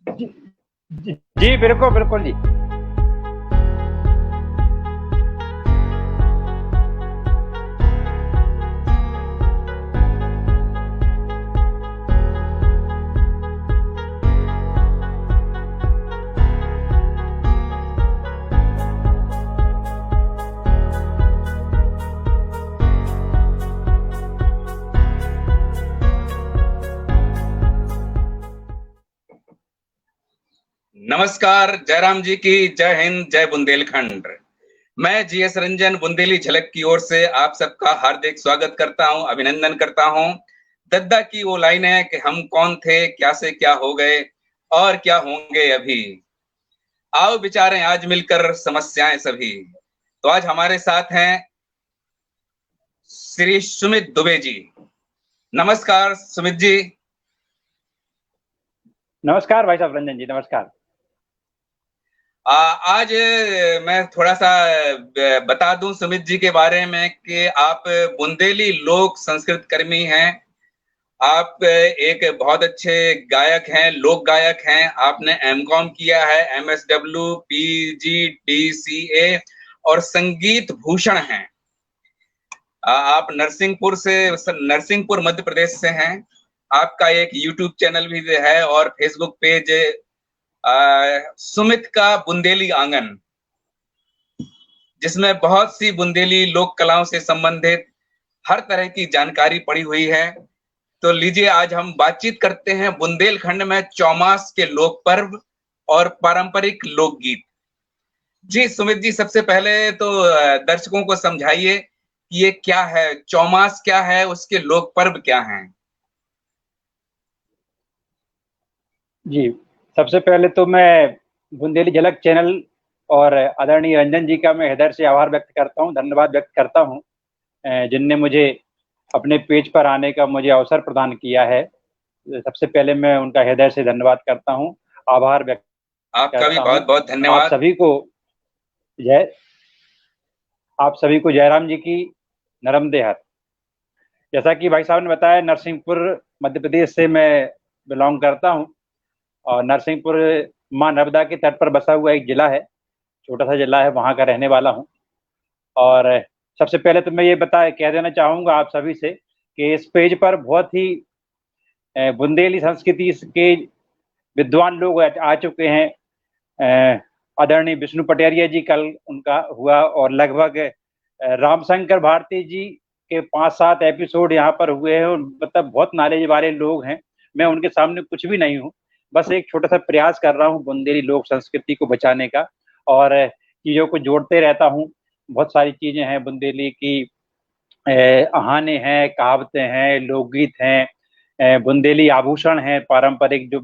जी, जी बिल्कुल बिल्कुल जी। नमस्कार, जयराम जी की जय हिंद, जय बुंदेलखंड। मैं जीएस रंजन बुंदेली झलक की ओर से आप सबका हार्दिक स्वागत करता हूं, अभिनंदन करता हूं। दद्दा की वो लाइन है कि हम कौन थे, क्या से क्या हो गए और क्या होंगे अभी। आओ विचारें आज मिलकर समस्याएं सभी। तो आज हमारे साथ हैं श्री सुमित दुबे जी। नमस्कार सुमित जी। नमस्कार भाई साहब रंजन जी, नमस्कार। आज मैं थोड़ा सा बता दूं सुमित जी के बारे में कि आप बुंदेली लोक संस्कृत कर्मी हैं। आप एक बहुत अच्छे गायक हैं, लोक गायक हैं। आपने एमकॉम किया है, एमएसडब्ल्यू, पीजीडीसीए और संगीत भूषण हैं। आप नरसिंहपुर मध्य प्रदेश से हैं। आपका एक यूट्यूब चैनल भी है और फेसबुक पेज सुमित का बुंदेली आंगन, जिसमें बहुत सी बुंदेली लोक कलाओं से संबंधित हर तरह की जानकारी पड़ी हुई है। तो लीजिए आज हम बातचीत करते हैं बुंदेलखंड में चौमास के लोक पर्व और पारंपरिक लोकगीत। जी सुमित जी, सबसे पहले तो दर्शकों को समझाइए कि ये क्या है, चौमास क्या है, उसके लोक पर्व क्या हैं। जी, सबसे पहले तो मैं बुंदेली झलक चैनल और आदरणीय रंजन जी का मैं हृदय से आभार व्यक्त करता हूँ, धन्यवाद व्यक्त करता हूँ, जिनने मुझे अपने पेज पर आने का मुझे अवसर प्रदान किया है। सबसे पहले मैं उनका हृदय से धन्यवाद करता हूँ, आभार व्यक्त आपका भी करता बहुत हूँ। बहुत आप धन्यवाद। सभी को जय आप सभी को जयराम जी की नरम हाथ। जैसा कि भाई साहब ने बताया, नरसिंहपुर मध्य प्रदेश से मैं बिलोंग करता हूँ। और नरसिंहपुर माँ नर्मदा के तट पर बसा हुआ एक जिला है, छोटा सा जिला है, वहाँ का रहने वाला हूँ। और सबसे पहले तो मैं ये कह देना चाहूँगा आप सभी से कि इस पेज पर बहुत ही बुंदेली संस्कृति के विद्वान लोग आ चुके हैं। आदरणीय विष्णु पटेरिया जी कल उनका हुआ, और लगभग रामशंकर भारती जी के 5-7 एपिसोड यहाँ पर हुए हैं। मतलब बहुत नॉलेज वाले लोग हैं। मैं उनके सामने कुछ भी नहीं हूँ, बस एक छोटा सा प्रयास कर रहा हूँ बुंदेली लोक संस्कृति को बचाने का, और चीज़ों को जोड़ते रहता हूँ। बहुत सारी चीज़ें हैं बुंदेली की, कहानी हैं, कहावतें हैं, लोकगीत हैं, बुंदेली आभूषण हैं पारंपरिक, जो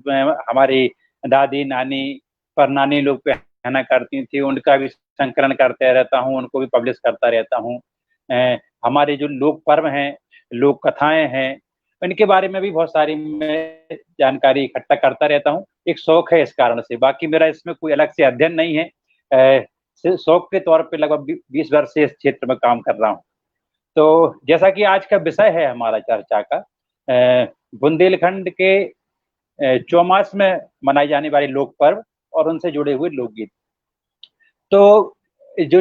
हमारी दादी नानी परनानी लोग पहना करती थी, उनका भी संकलन करते रहता हूँ, उनको भी पब्लिश करता रहता हूँ। हमारे जो लोक पर्व हैं, लोक कथाएं हैं, इनके बारे में भी बहुत सारी मैं जानकारी इकट्ठा करता रहता हूँ। एक शौक है इस कारण से, बाकी मेरा इसमें कोई अलग से अध्ययन नहीं है। शौक के तौर पे लगभग 20 वर्ष से इस क्षेत्र में काम कर रहा हूँ। तो जैसा कि आज का विषय है हमारा चर्चा का, बुंदेलखंड के चौमास में मनाई जाने वाले लोक पर्व और उनसे जुड़े हुए लोकगीत। तो जो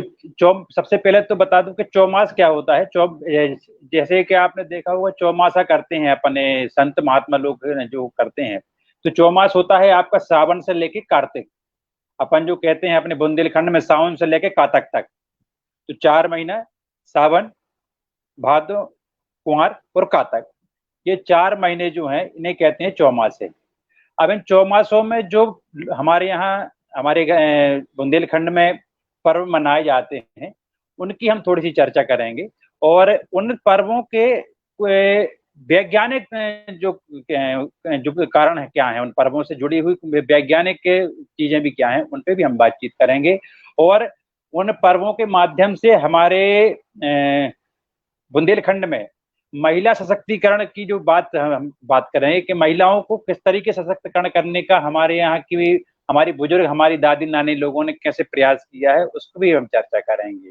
सबसे पहले तो बता दूं कि चौमास क्या होता है। जैसे कि आपने देखा होगा, चौमासा करते हैं अपने संत महात्मा लोग जो करते हैं। तो चौमास होता है आपका श्रावण से लेके कार्तिक। अपन जो कहते हैं अपने बुंदेलखंड में सावन से लेके कातक तक, तो 4 महीना, सावन, भादो, कुंवर और कातक, ये 4 महीने जो हैं इन्हें कहते हैं चौमासे। अब इन चौमासों में जो हमारे यहाँ, हमारे बुंदेलखंड में पर्व मनाए जाते हैं, उनकी हम थोड़ी सी चर्चा करेंगे। और उन पर्वों के वैज्ञानिक जो कारण है क्या है, उन पर्वों से जुड़ी हुई वैज्ञानिक चीजें भी क्या हैं, उन पे भी हम बातचीत करेंगे। और उन पर्वों के माध्यम से हमारे बुंदेलखंड में महिला सशक्तिकरण की जो हम बात कर रहे हैं कि महिलाओं को किस तरीके से सशक्तिकरण करने का हमारे यहाँ की, हमारी बुजुर्ग, हमारी दादी नानी लोगों ने कैसे प्रयास किया है, उसको भी हम चर्चा करेंगे।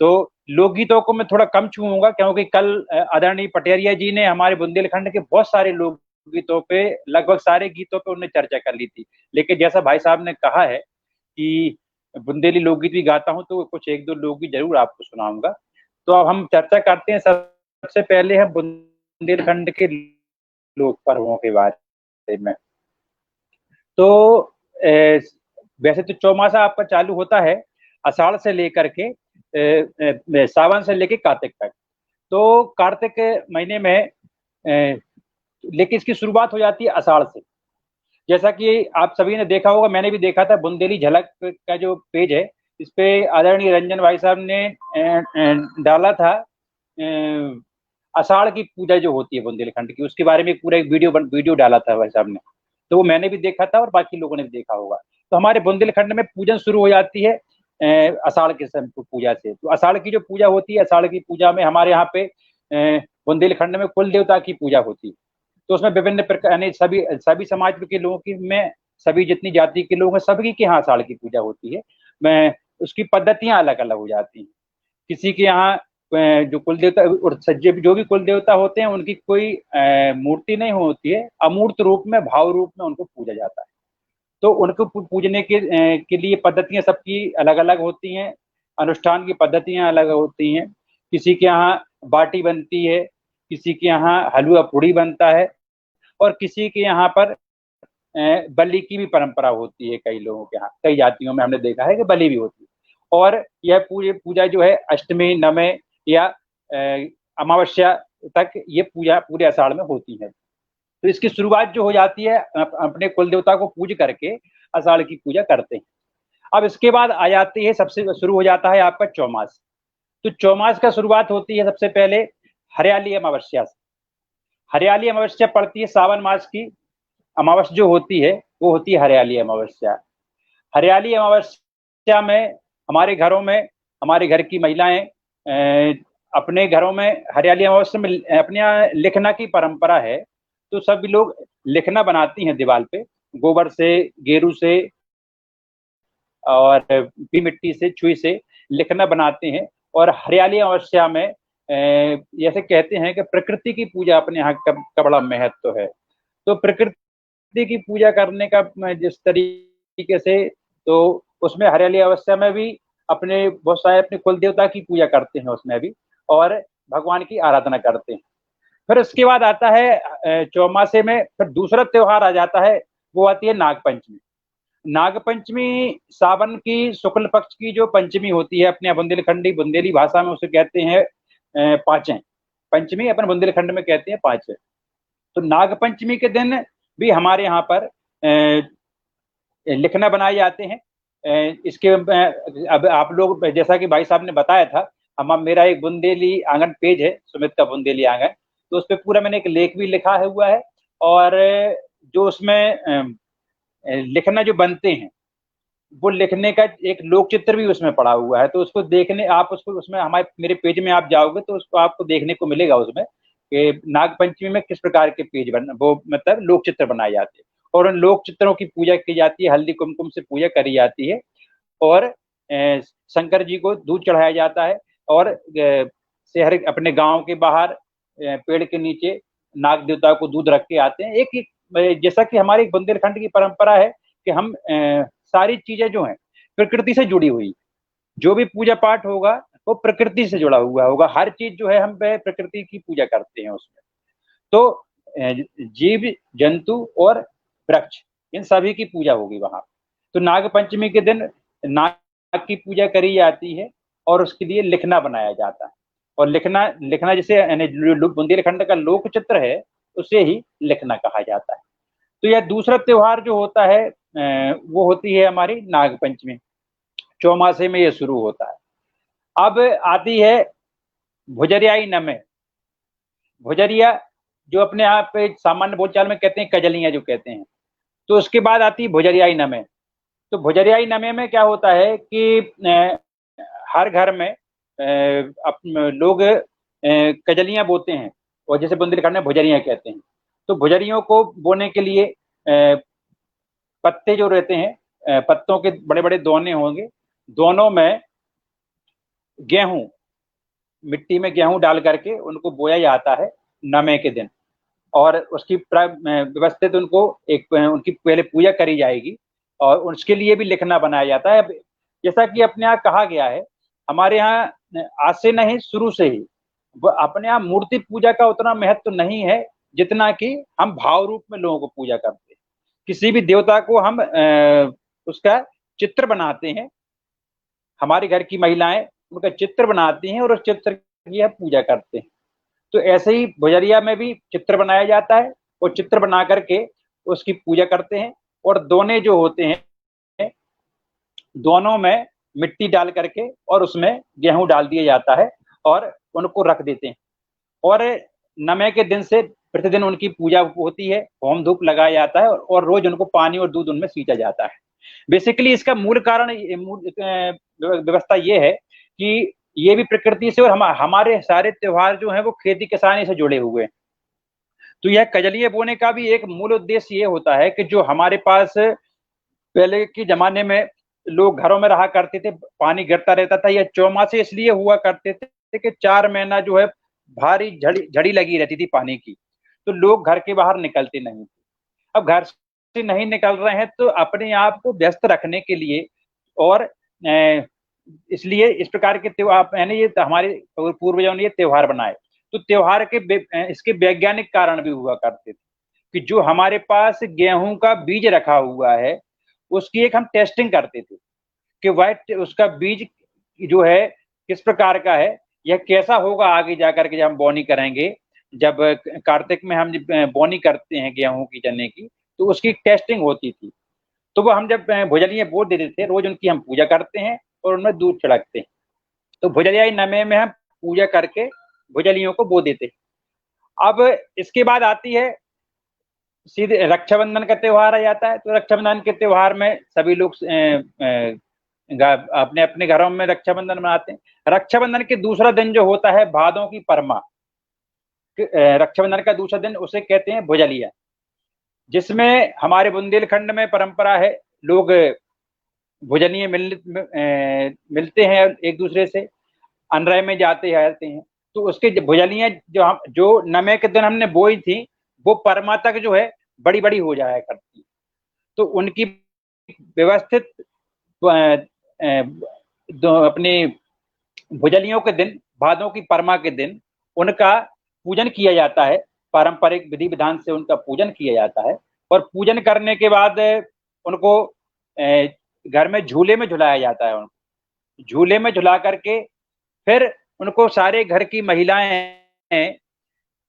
तो लोकगीतों को मैं थोड़ा कम छूऊंगा, क्योंकि कल आदरणीय पटेरिया जी ने हमारे बुंदेलखंड के बहुत सारे लोक लोकगीतों पे, लगभग सारे गीतों पे उन्होंने चर्चा कर ली थी। लेकिन जैसा भाई साहब ने कहा है कि बुंदेली लोकगीत भी गाता हूँ, तो कुछ एक दो लोकगीत जरूर आपको सुनाऊंगा। तो अब हम चर्चा करते हैं, सबसे पहले हम बुंदेलखंड के लोक पर्वों के बारे में। तो वैसे तो चौमासा आपका चालू होता है आषाढ़ से लेकर के सावन से लेकर कार्तिक तक। तो कार्तिक महीने में लेकिन इसकी शुरुआत हो जाती है आषाढ़ से। जैसा कि आप सभी ने देखा होगा, मैंने भी देखा था, बुंदेली झलक का जो पेज है, इस पे आदरणीय रंजन भाई साहब ने डाला था आषाढ़ की पूजा जो होती है बुंदेलखंड की, उसके बारे में पूरा एक वीडियो डाला था भाई साहब ने। तो वो मैंने भी देखा था और बाकी लोगों ने भी देखा होगा। तो हमारे बुंदेलखंड में पूजन शुरू हो जाती है आषाढ़ के पूजा से। तो आषाढ़ की जो पूजा होती है, आषाढ़ की पूजा में हमारे यहाँ पे बुंदेलखंड में कुल देवता की पूजा होती है। तो उसमें विभिन्न प्रकार, यानी सभी सभी समाज के लोगों की में, सभी जितनी जाति के लोग हैं, सभी के यहाँ आषाढ़ की पूजा होती है। मैं उसकी पद्धतियां अलग अलग हो जाती हैं। किसी के यहाँ जो कुल देवता और जो भी कुल देवता होते हैं, उनकी कोई मूर्ति नहीं होती है, अमूर्त रूप में, भाव रूप में उनको पूजा जाता है। तो उनको पूजने के लिए पद्धतियां सबकी अलग अलग होती हैं, अनुष्ठान की पद्धतियां अलग होती हैं। किसी के यहाँ बाटी बनती है, किसी के यहाँ हलवा पूड़ी बनता है, और किसी के यहाँ पर बलि की भी परंपरा होती है। कई लोगों के यहाँ, कई जातियों में हमने देखा है कि बलि भी होती है। और यह पूजा जो है अष्टमी, नवमी या अमावस्या तक ये पूजा पूरे आषाढ़ में होती है। तो इसकी शुरुआत जो हो जाती है, अपने कुल देवता को पूज करके आषाढ़ की पूजा करते हैं। अब इसके बाद आ जाती है, सबसे शुरू हो जाता है आपका चौमास। तो चौमास का शुरुआत होती है सबसे पहले हरियाली अमावस्या से। हरियाली अमावस्या पड़ती है सावन मास की अमावस्या जो होती है, वो होती है हरियाली अमावस्या। हरियाली अमावस्या में हमारे घरों में, हमारे घर की महिलाएं अपने घरों में हरियाली अमावस्या में अपने यहाँ लिखना की परंपरा है। तो सभी लोग लिखना बनाती हैं दीवार पे, गोबर से, गेरू से और मिट्टी से, छुई से लिखना बनाते हैं। और हरियाली अमावस्या में जैसे कहते हैं कि प्रकृति की पूजा अपने यहाँ का बड़ा महत्व है। तो प्रकृति की पूजा करने का जिस तरीके से, तो उसमें हरियाली अमावस्या में भी अपने बहुत सारे अपने कुल देवता की पूजा करते हैं उसमें भी, और भगवान की आराधना करते हैं। फिर उसके बाद आता है चौमासे में फिर दूसरा त्योहार आ जाता है, वो आती है नागपंचमी। नागपंचमी सावन की शुक्ल पक्ष की जो पंचमी होती है, अपने बुंदेलखंडी बुंदेली भाषा में उसे कहते हैं पांचें। पंचमी अपन बुंदेलखंड में कहते हैं पांचें। तो नागपंचमी के दिन भी हमारे यहाँ पर लिखना बनाए जाते हैं। इसके अब आप लोग, जैसा कि भाई साहब ने बताया था, हम मेरा एक बुंदेली आंगन पेज है, सुमित का बुंदेली आंगन, तो उस पर पूरा मैंने एक लेख भी लिखा हुआ है। और जो उसमें लिखना जो बनते हैं, वो लिखने का एक लोक चित्र भी उसमें पड़ा हुआ है। तो उसको देखने, आप उसको उसमें हमारे मेरे पेज में आप जाओगे तो उसको आपको देखने को मिलेगा उसमें कि नागपंचमी में किस प्रकार के पेज वो मतलब लोक चित्र बनाए जाते हैं। और उन लोक चित्रों की पूजा की जाती है, हल्दी कुमकुम से पूजा करी जाती है। और शंकर जी को दूध चढ़ाया जाता है। और शहर अपने गांव के बाहर पेड़ के नीचे नाग देवता को दूध रख के आते हैं। एक जैसा कि हमारी बुंदेलखंड की परंपरा है कि हम सारी चीजें जो हैं प्रकृति से जुड़ी हुई, जो भी पूजा पाठ होगा वो प्रकृति से जुड़ा हुआ होगा। हर चीज जो है हम प्रकृति की पूजा करते हैं उसमें। तो जीव जंतु और वृक्ष, इन सभी की पूजा होगी वहां। तो नाग पंचमी के दिन नाग की पूजा करी जाती है और उसके लिए लिखना बनाया जाता है। और लिखना लिखना जैसे बुंदेलखंड का लोक चित्र है, उसे ही लिखना कहा जाता है। तो यह दूसरा त्योहार जो होता है वो होती है हमारी नाग पंचमी। चौमासे में ये शुरू होता है। अब आती है भुजरियाई नमे। भुजरिया जो अपने यहाँ पे सामान्य बोलचाल में कहते हैं कजलियां जो कहते हैं। तो उसके बाद आती है भुजरियाई नमे। तो भुजरियाई नमे में क्या होता है कि हर घर में लोग कजलियां बोते हैं, और जैसे बुंदेलखंड में भुजरियां कहते हैं। तो भुजरियों को बोने के लिए पत्ते जो रहते हैं, पत्तों के बड़े बड़े दोने होंगे, दोनों में गेहूं, मिट्टी में गेहूं डाल करके उनको बोया जाता है नमे के दिन। और उसकी व्यवस्थित उनको एक उनकी पहले पूजा करी जाएगी और उसके लिए भी लिखना बनाया जाता है। जैसा कि अपने यहाँ कहा गया है, हमारे यहाँ आज से नहीं, शुरू से ही अपने यहाँ मूर्ति पूजा का उतना महत्व नहीं है जितना कि हम भाव रूप में लोगों को पूजा करते हैं। किसी भी देवता को हम उसका चित्र बनाते हैं, हमारे घर की महिलाएं उनका चित्र बनाती हैं और उस चित्र की हम पूजा करते हैं। तो ऐसे ही भुजरिया में भी चित्र बनाया जाता है और चित्र बना करके उसकी पूजा करते हैं। और दोने जो होते हैं, दोनों में मिट्टी डाल करके और उसमें गेहूं डाल दिया जाता है और उनको रख देते हैं। और नमे के दिन से प्रतिदिन उनकी पूजा होती है, होम धूप लगाया जाता है और रोज उनको पानी और दूध उनमें सींचा जाता है। बेसिकली इसका मूल कारण, व्यवस्था ये है कि ये भी प्रकृति से और हमारे सारे त्योहार जो हैं वो खेती किसानी से जुड़े हुए हैं। तो यह कजलिये बोने का भी एक मूल उद्देश्य ये होता है कि जो हमारे पास पहले के जमाने में लोग घरों में रहा करते थे, पानी गिरता रहता था, या चौमासे इसलिए हुआ करते थे कि 4 महीना जो है भारी झड़ी लगी रहती थी पानी की, तो लोग घर के बाहर निकलते नहीं थे। अब घर से नहीं निकल रहे हैं तो अपने आप को व्यस्त रखने के लिए और इसलिए इस प्रकार के त्योहार, यानी ये हमारे पूर्वजों ने ये त्योहार बनाए। तो त्योहार के इसके वैज्ञानिक कारण भी हुआ करते थे कि जो हमारे पास गेहूं का बीज रखा हुआ है उसकी एक हम टेस्टिंग करते थे कि वह उसका बीज जो है किस प्रकार का है, यह कैसा होगा आगे जाकर के जब हम बोनी करेंगे। जब कार्तिक में हम बोनी करते हैं गेहूं की, चने की, तो उसकी टेस्टिंग होती थी। तो वो हम जब भुजलिये बो देते थे, रोज उनकी हम पूजा करते हैं और उनमें दूध छिड़कते हैं। तो भुजलिया नमे में हम पूजा करके भुजलियों को बो देते हैं। अब इसके बाद आती है सीधे रक्षाबंधन का त्योहार आ जाता है। तो रक्षाबंधन के त्योहार में सभी लोग अपने अपने घरों में रक्षाबंधन मनाते हैं। रक्षाबंधन के दूसरा दिन जो होता है भादों की परमा, रक्षाबंधन का दूसरा दिन उसे कहते हैं भुजलिया, जिसमें हमारे बुंदेलखंड में परंपरा है, लोग भुजलिये मिलते हैं एक दूसरे से, अनरय में जाते हैं। तो उसके भुजलियां जो नमे के दिन हमने बोई थी वो परमा तक जो है बड़ी बड़ी हो जाया करती। तो उनकी व्यवस्थित अपनी भुजलियों के दिन, भादों की परमा के दिन उनका पूजन किया जाता है, पारंपरिक विधि विधान से उनका पूजन किया जाता है। और पूजन करने के बाद उनको घर में झूले में झुलाया जाता है। उनको झूले में झुला करके फिर उनको सारे घर की महिलाएं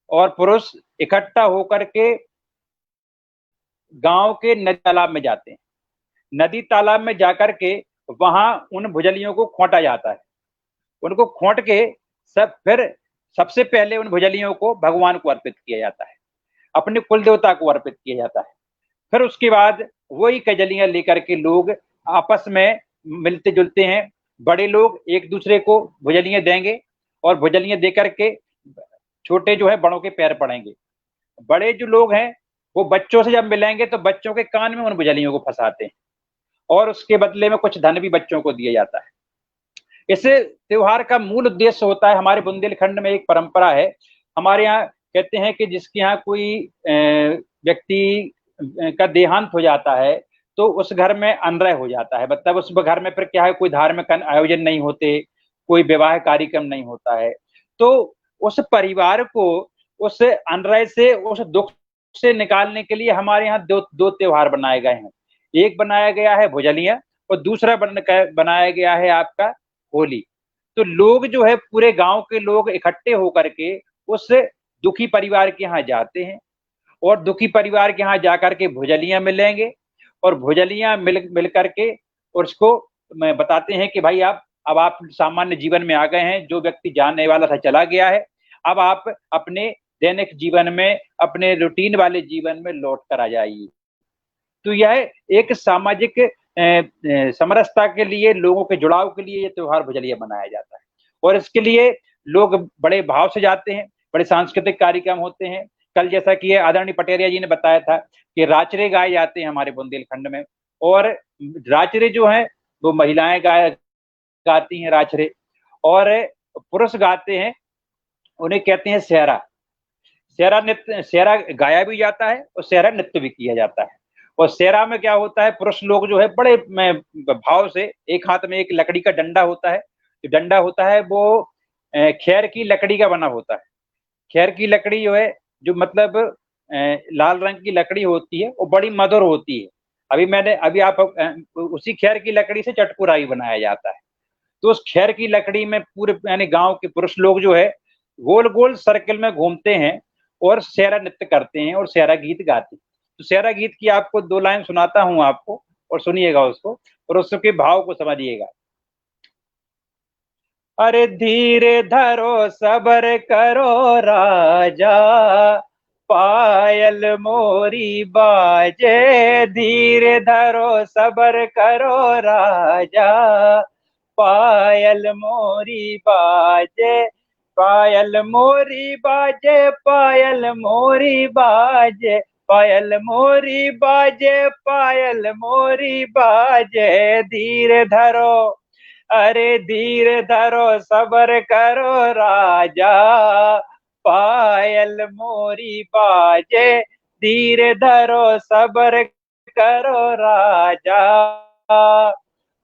और पुरुष इकट्ठा होकर के गांव के नदी तालाब में जाते हैं। नदी तालाब में जाकर के वहां उन भुजलियों को खोंटा जाता है। उनको खोंट के फिर सबसे पहले उन भुजलियों को भगवान को अर्पित किया जाता है, अपने कुल देवता को अर्पित किया जाता है। फिर उसके बाद वही कजलियां लेकर के लोग आपस में मिलते जुलते हैं। बड़े लोग एक दूसरे को भुजलियां देंगे और भुजलियां देकर के छोटे जो है बड़ों के पैर पड़ेंगे। बड़े जो लोग हैं वो बच्चों से जब मिलेंगे तो बच्चों के कान में उन भुजलियों को फंसाते हैं और उसके बदले में कुछ धन भी बच्चों को दिया जाता है। इस त्योहार का मूल उद्देश्य होता है, हमारे बुंदेलखंड में एक परंपरा है, हमारे यहाँ कहते हैं कि जिसके यहाँ कोई व्यक्ति का देहांत हो जाता है तो उस घर में अनरय हो जाता है। मतलब उस घर में फिर क्या है, कोई धार्मिक आयोजन नहीं होते, कोई विवाह कार्यक्रम नहीं होता है। तो उस परिवार को उस अनरय से, उस दुख से निकालने के लिए हमारे यहाँ दो त्योहार बनाए गए हैं। एक बनाया गया है भुजलिया और दूसरा बनाया गया है आपका होली। तो लोग जो है पूरे गांव के लोग इकट्ठे होकर के उस दुखी परिवार के यहाँ जाते हैं और दुखी परिवार के यहाँ जाकर के भुजलियां मिलेंगे और भुजलियां मिल करके उसको बताते हैं कि भाई अब आप सामान्य जीवन में आ गए हैं, जो व्यक्ति जानने वाला था चला गया है, अब आप अपने दैनिक जीवन में, अपने रूटीन वाले जीवन में लौट कर आ जाइए। तो यह एक सामाजिक समरसता के लिए, लोगों के जुड़ाव के लिए यह त्योहार भुजलिया मनाया जाता है। और इसके लिए लोग बड़े भाव से जाते हैं, बड़े सांस्कृतिक कार्यक्रम होते हैं। कल जैसा कि आदरणीय पटेरिया जी ने बताया था कि राचरे गाए जाते हैं हमारे बुंदेलखंड में, और राचरे जो है वो महिलाएं गाती हैं राचरे, और पुरुष गाते हैं, उन्हें कहते हैं सहरा। सेहरा नृत्य, सेहरा गाया भी जाता है और सेहरा नृत्य भी किया जाता है। और सेहरा में क्या होता है, पुरुष लोग जो है बड़े भाव से, एक हाथ में एक लकड़ी का डंडा होता है, जो डंडा होता है वो खैर की लकड़ी का बना होता है। खैर की लकड़ी जो है, जो मतलब लाल रंग की लकड़ी होती है, वो बड़ी मधुर होती है। अभी आप उसी खैर की लकड़ी से चटकुराई बनाया जाता है। तो उस खैर की लकड़ी में पूरे यानी गांव के पुरुष लोग जो है गोल गोल सर्कल में घूमते हैं और सेहरा नृत्य करते हैं और सेहरा गीत गाते हैं। तो सेहरा गीत की आपको 2 लाइन सुनाता हूं आपको, और सुनिएगा उसको और उसके भाव को समझिएगा। अरे धीरे धरो सबर करो राजा, पायल मोरी बाजे। धीरे धरो सबर करो राजा, पायल मोरी बाजे। पायल मोरी बाजे, पायल मोरी बाजे, पायल मोरी बाजे, पायल मोरी बाजे। धीरे धरो, अरे धीरे धरो सबर करो राजा, पायल मोरी बाजे। धीरे धरो सबर करो राजा,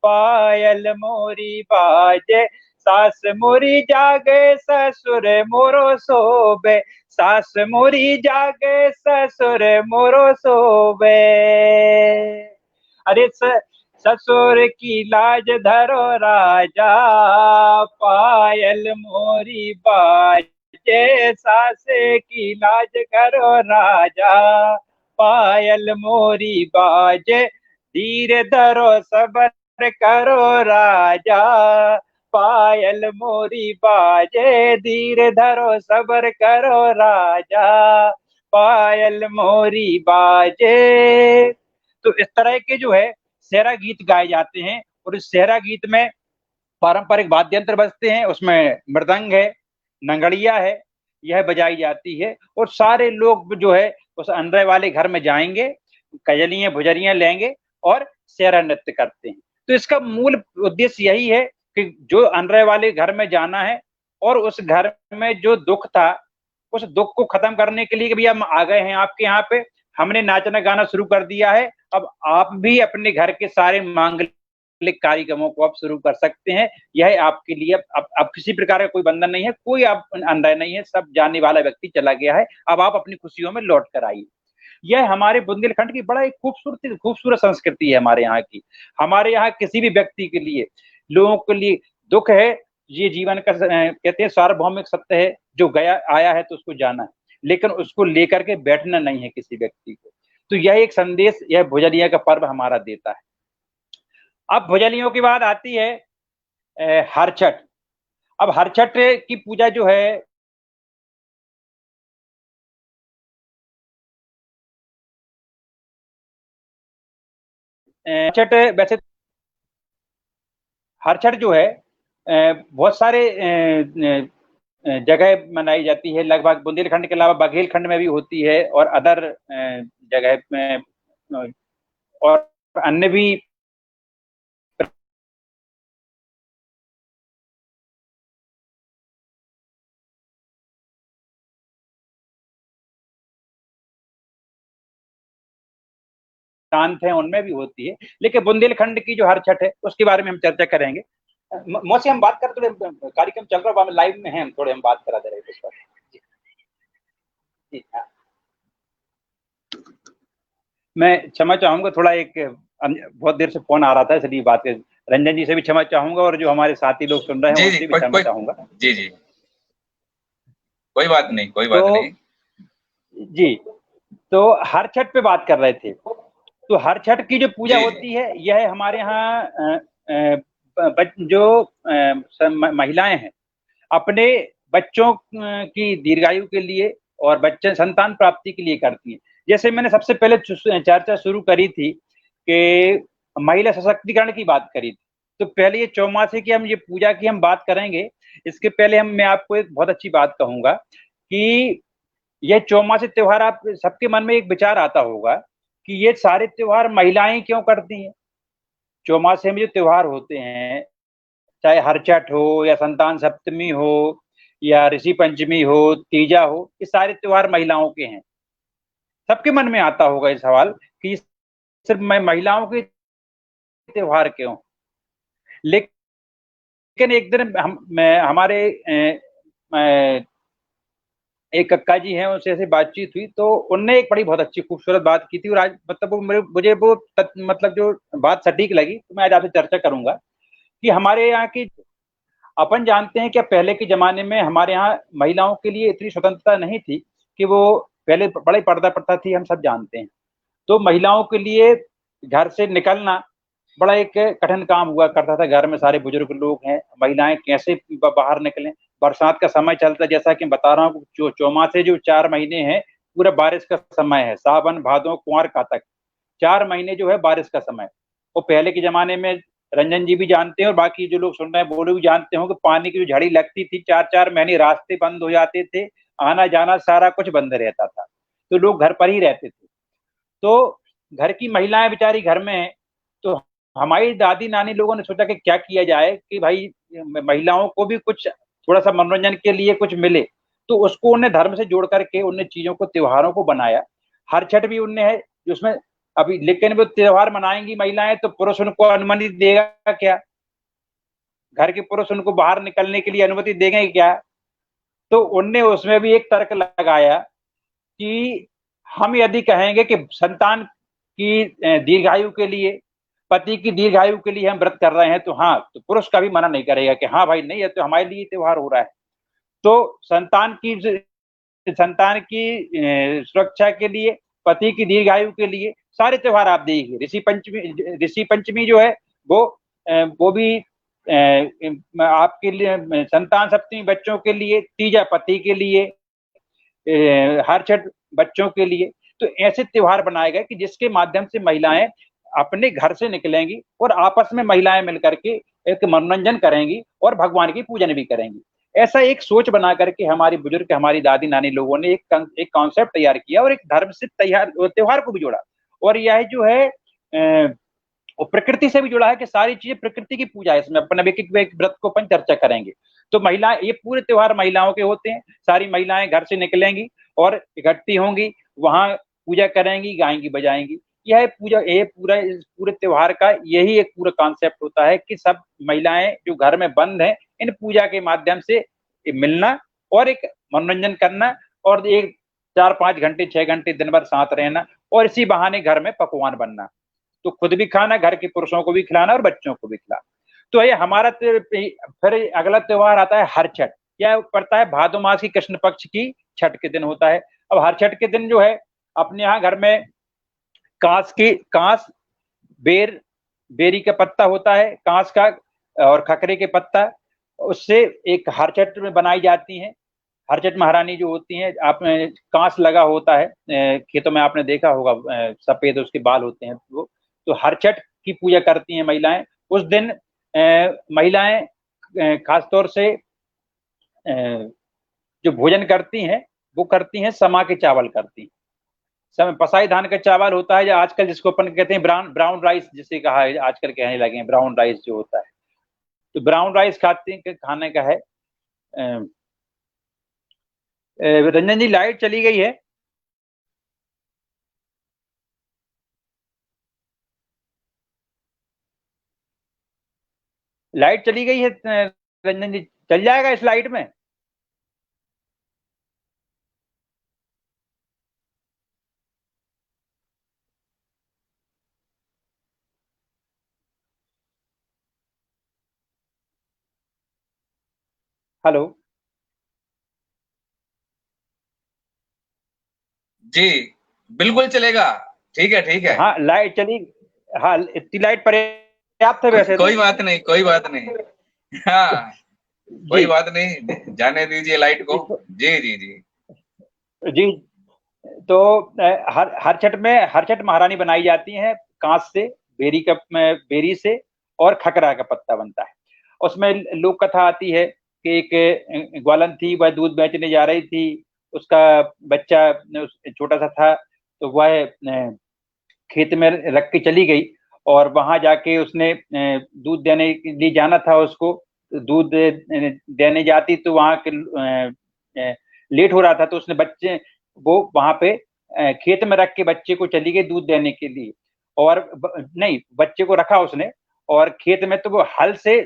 पायल मोरी बाजे। सास मोरी जागे ससुर मोरो सोबे, सास मोरी जागे ससुर मोरो सोबे। अरे ससुर की लाज धरो राजा, पायल मोरी बाजे। सास की लाज करो राजा, पायल मोरी बाजे। धीरे धरो सबर करो राजा, पायल मोरी बाजे। धीरे धरो सबर करो राजा, पायल मोरी बाजे। तो इस तरह के जो है सेहरा गीत गाए जाते हैं। और इस सेहरा गीत में पारंपरिक वाद्य यंत्र बजते हैं, उसमें मृदंग है, नंगड़िया है, यह बजाई जाती है। और सारे लोग जो है उस अनरे वाले घर में जाएंगे, कजलियां भुजरियां लेंगे और सेहरा नृत्य करते हैं। तो इसका मूल उद्देश्य यही है कि जो अनरे वाले घर में जाना है और उस घर में जो दुख था, उस दुख को खत्म करने के लिए कि भैया हम आ गए हैं आपके यहाँ पे, हमने नाचना गाना शुरू कर दिया है, अब आप भी अपने घर के सारे मांगलिक कार्यक्रमों को आप शुरू कर सकते हैं। यह आपके लिए अब किसी प्रकार का कोई बंधन नहीं है, कोई आप अन्याय नहीं है, सब जाने वाला व्यक्ति चला गया है, अब आप अपनी खुशियों में लौट कर आइए। यह हमारे बुंदेलखंड की बड़ा एक खूबसूरत खूबसूरत संस्कृति है हमारे यहाँ की। हमारे यहाँ किसी भी व्यक्ति के लिए, लोगों के लिए दुख है, ये जीवन का कहते हैं सार्वभौमिक सत्य है, जो गया आया है तो उसको जाना है, लेकिन उसको लेकर के बैठना नहीं है किसी व्यक्ति को। तो यह एक संदेश यह भुजलिया का पर्व हमारा देता है। अब भुजलियों की बात आती है हरछठ। अब हरछठ की पूजा जो है हरछठ वैसे हरछठ जो है बहुत सारे जगह मनाई जाती है, लगभग बुंदेलखंड के अलावा बघेलखंड में भी होती है और अदर जगह में और अन्य भी प्रांत हैं उनमें भी होती है, लेकिन बुंदेलखंड की जो हरछठ है उसके बारे में हम चर्चा करेंगे। मौसी हम बात कर, थोड़े कार्यक्रम चल रहा है, लाइव में हैं हम, थोड़े हम बात करा दे रहे हैं इस पर। जी हाँ, मैं क्षमा चाहूंगा, थोड़ा एक बहुत देर से फोन आ रहा था इसलिए बात कर। रंजन जी से भी क्षमा चाहूंगा और जो हमारे साथी लोग सुन रहे हैं उनसे भी क्षमा चाहूंगा। जी जी, कोई बात नहीं, कोई बात नहीं जी। तो हरछठ पे बात कर रहे थे। तो हरछठ की जो पूजा होती है, यह हमारे यहाँ जो महिलाएं हैं अपने बच्चों की दीर्घायु के लिए और बच्चे संतान प्राप्ति के लिए करती हैं। जैसे मैंने सबसे पहले चर्चा शुरू करी थी कि महिला सशक्तिकरण की बात करी थी, तो पहले ये चौमासे की हम ये पूजा की हम बात करेंगे। इसके पहले मैं आपको एक बहुत अच्छी बात कहूंगा कि यह चौमासे त्योहार, आप सबके मन में एक विचार आता होगा कि ये सारे त्योहार महिलाएं क्यों करती हैं। चौमासे में जो त्योहार होते हैं, चाहे हरछठ हो या संतान सप्तमी हो या ऋषि पंचमी हो, तीजा हो, ये सारे त्योहार महिलाओं के हैं। सबके मन में आता होगा ये सवाल कि सिर्फ मैं महिलाओं के त्योहार क्यों। लेकिन एक दिन हमारे एक कक्का जी हैं, उनसे ऐसे बातचीत हुई तो उनने एक बड़ी बहुत अच्छी खूबसूरत बात की थी, और आज मतलब वो मुझे वो मतलब जो बात सटीक लगी, तो मैं आज आपसे चर्चा करूंगा कि हमारे यहाँ की, अपन जानते हैं कि पहले के जमाने में हमारे यहाँ महिलाओं के लिए इतनी स्वतंत्रता नहीं थी कि वो, पहले बड़े पर्दा प्रथा थी, हम सब जानते हैं। तो महिलाओं के लिए घर से निकलना बड़ा एक कठिन काम हुआ करता था। घर में सारे बुजुर्ग लोग हैं, महिलाएं कैसे बाहर निकलें। बरसात का समय चलता, जैसा कि मैं बता रहा हूँ, जो चौमासे जो 4 महीने हैं, पूरा बारिश का समय है, सावन भादो कुंवर कातक, 4 महीने जो है बारिश का समय। और पहले के जमाने में रंजन जी भी जानते हैं और बाकी जो लोग सुन रहे हैं वो लोग भी जानते हो कि पानी की जो झड़ी लगती थी, 4 4 महीने रास्ते बंद हो जाते थे, आना जाना सारा कुछ बंद रहता था, तो लोग घर पर ही रहते थे। तो घर की महिलाएं बेचारी घर में है, तो हमारी दादी नानी लोगों ने सोचा कि क्या किया जाए कि भाई महिलाओं को भी कुछ थोड़ा सा मनोरंजन के लिए कुछ मिले। तो उसको उन्हें धर्म से जोड़ करके उन्हें चीजों को, त्योहारों को बनाया। हर छठ भी उनने है जिसमें अभी, लेकिन वो त्योहार मनाएंगी महिलाएं तो पुरुष उनको अनुमति देगा क्या? घर के पुरुष उनको बाहर निकलने के लिए अनुमति देंगे क्या? तो उनने उसमें भी एक तर्क लगाया कि हम यदि कहेंगे कि संतान की दीर्घायु के लिए, पति की दीर्घायु के लिए हम व्रत कर रहे हैं, तो हाँ, तो पुरुष का भी मना नहीं करेगा कि हाँ भाई नहीं है, तो हमारे लिए त्योहार हो रहा है। तो संतान की सुरक्षा के लिए, पति की दीर्घायु के लिए सारे त्योहार आप देखिए। ऋषि पंचमी जो है वो वो भी आपके लिए, संतान सप्तमी बच्चों के लिए, तीजा पति के लिए, हर छठ बच्चों के लिए। तो ऐसे त्योहार बनाए गए कि जिसके माध्यम से महिलाएं अपने घर से निकलेंगी और आपस में महिलाएं मिलकर के एक मनोरंजन करेंगी और भगवान की पूजन भी करेंगी। ऐसा एक सोच बना करके हमारी बुजुर्ग, हमारी दादी नानी लोगों ने एक कॉन्सेप्ट तैयार किया और एक धर्म से तैयार त्योहार को भी जोड़ा। और यह जो है और प्रकृति से भी जुड़ा है कि सारी चीजें प्रकृति की पूजा है। इसमें अपन अब एक व्रत को अपन चर्चा करेंगे। तो महिला, ये पूरे त्योहार महिलाओं के होते हैं। सारी महिलाएं घर से निकलेंगी और इकट्ठी होंगी, वहां पूजा करेंगी, गाएंगी बजाएंगी। यह पूजा, ये पूरा, इस पूरे त्योहार का यही एक पूरा कॉन्सेप्ट होता है कि सब महिलाएं जो घर में बंद हैं, इन पूजा के माध्यम से मिलना और एक मनोरंजन करना, और एक 4 5 घंटे 6 घंटे दिन भर साथ रहना, और इसी बहाने घर में पकवान बनना, तो खुद भी खाना, घर के पुरुषों को भी खिलाना और बच्चों को भी खिलाना। तो ये हमारा फिर अगला त्योहार आता है हर छठ। यह पड़ता है भादो मास की कृष्ण पक्ष की छठ के दिन होता है। अब हर छठ के दिन जो है अपने यहाँ घर में कांस, बेर, बेरी का पत्ता होता है, कांस का और खकरे के पत्ता, उससे एक हर छठ में बनाई जाती है। हर छठ महारानी जो होती हैं, आपने कांस लगा होता है खेतों में, आपने देखा होगा, सफेद उसके बाल होते हैं वो। तो हर छठ की पूजा करती हैं महिलाएं। उस दिन महिलाएं खासतौर से जो भोजन करती हैं वो करती हैं समा के चावल करती हैं। समय पसाई धान का चावल होता है, या आजकल जिसको अपन कहते हैं ब्राउन ब्राउन राइस, जिसे कहा है आजकल कहने लगे हैं ब्राउन राइस जो होता है। तो ब्राउन राइस खाने का है। रंजन जी, लाइट चली गई है। लाइट चली गई है रंजन जी, चल जाएगा इस लाइट में? हेलो। जी बिल्कुल चलेगा। ठीक है, ठीक है। हाँ लाइट चली। हाँ, इतनी लाइट पर्याप्त है वैसे तो। कोई बात नहीं, कोई बात नहीं। हाँ, जी कोई बात नहीं, जाने दीजिए लाइट को। जी जी जी। जी। तो हर छठ में, हर छठ महारानी बनाई जाती है कांच से, बेरी से, और खकरा का पत्ता बनता है। उसमें लोक कथा आती है कि एक ग्वालन थी, वह दूध बेचने जा रही थी। उसका बच्चा छोटा सा था, तो वह खेत में रख के चली गई, और वहां जाके उसने दूध देने के लिए जाना था उसको। दूध देने जाती तो वहां के लेट हो रहा था, तो उसने बच्चे वो वहां पे खेत में रख के बच्चे को चली गई दूध देने के लिए। और नहीं, बच्चे को रखा उसने, और खेत में तो वो हल से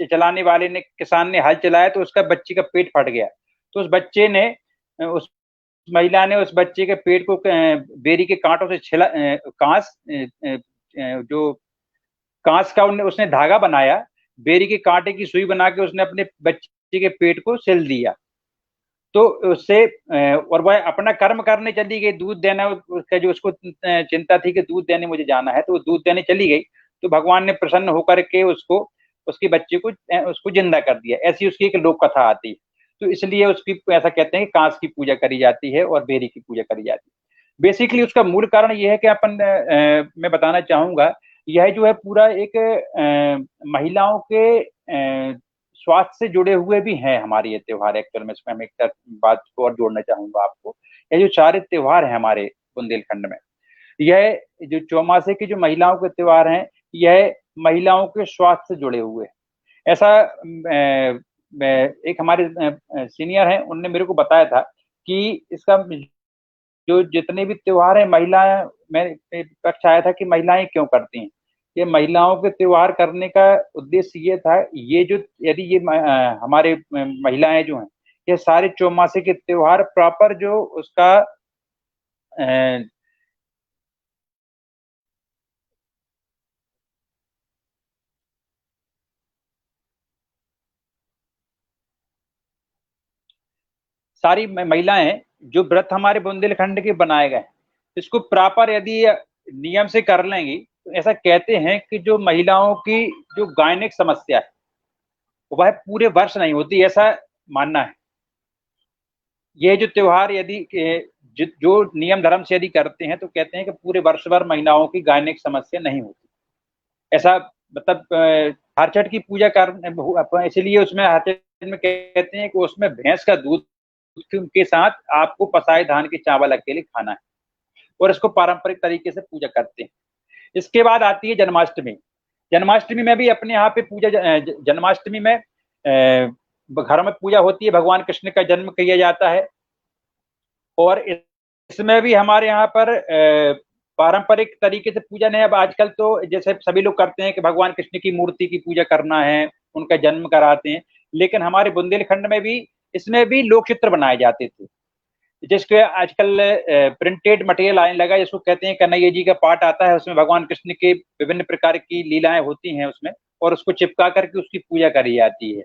चलाने वाले ने, किसान ने हल चलाया तो उसका बच्चे का पेट फट गया। तो उस बच्चे ने उस महिला ने उस बच्चे के पेट को बेरी के कांटों से छिला, कांस जो कांच का उसने धागा बनाया, बेरी के कांटे की सुई बना के उसने अपने बच्चे के पेट को सिल दिया। तो उससे और वह अपना कर्म करने चली गई, दूध देना उसका जो उसको चिंता थी कि दूध देने मुझे जाना है, तो वो दूध देने चली गई। तो भगवान ने प्रसन्न होकर के उसको, उसके बच्चे को उसको जिंदा कर दिया। ऐसी उसकी एक लोक कथा आती है। तो इसलिए उसकी ऐसा कहते हैं कि कांस की पूजा करी जाती है और बेरी की पूजा करी जाती है। बेसिकली उसका मूल कारण यह है कि अपन मैं बताना चाहूंगा, यह जो है पूरा एक महिलाओं के स्वास्थ्य से जुड़े हुए भी हैं हमारे ये त्योहार। एक्चुअल में इसमें हम एक बात को और जोड़ना चाहूंगा आपको, ये जो सारे त्योहार हैं हमारे बुंदेलखंड में, यह जो चौमासे की जो महिलाओं के त्योहार हैं, यह महिलाओं के स्वास्थ्य से जुड़े हुए हैं। ऐसा एक हमारे सीनियर हैं, उनने मेरे को बताया था कि इसका जो जितने भी त्योहार है महिलाएं, मैं पक्ष आया था कि महिलाएं क्यों करती हैं। ये महिलाओं के त्योहार करने का उद्देश्य ये था, ये जो यदि ये हमारे महिलाएं जो हैं, ये सारे चौमासे के त्योहार प्रॉपर जो उसका अ, सारी महिलाएं जो व्रत हमारे बुंदेलखंड के बनाए गए हैं, इसको प्रॉपर यदि नियम से कर लेंगी, तो ऐसा कहते हैं कि जो महिलाओं की जो गायनिक समस्या है वह पूरे वर्ष नहीं होती, ऐसा मानना है। ये जो त्योहार यदि जो नियम धर्म से यदि करते हैं तो कहते हैं कि पूरे वर्ष भर महिलाओं की गायनिक समस्या नहीं होती। ऐसा मतलब हरचट की पूजा कर, इसलिए उसमें हरचट में कहते हैं कि उसमें भैंस का दूध के साथ आपको पसाए धान के चावल अकेले खाना है, और इसको पारंपरिक तरीके से पूजा करते हैं। इसके बाद आती है जन्माष्टमी। जन्माष्टमी में भी अपने यहाँ पे पूजा, जन्माष्टमी में घर में पूजा होती है, भगवान कृष्ण का जन्म किया जाता है। और इसमें भी हमारे यहाँ पर पारंपरिक तरीके से पूजा नहीं। अब आजकल तो जैसे सभी लोग करते हैं कि भगवान कृष्ण की मूर्ति की पूजा करना है, उनका जन्म कराते हैं, लेकिन हमारे बुंदेलखंड में भी इसमें भी लोक चित्र बनाए जाते थे, जिसके आजकल प्रिंटेड मटेरियल आने लगा, जिसको कहते हैं कन्हैया जी का पाठ आता है, उसमें भगवान कृष्ण के विभिन्न प्रकार की लीलाएं होती हैं उसमें, और उसको चिपका करके उसकी पूजा करी जाती है।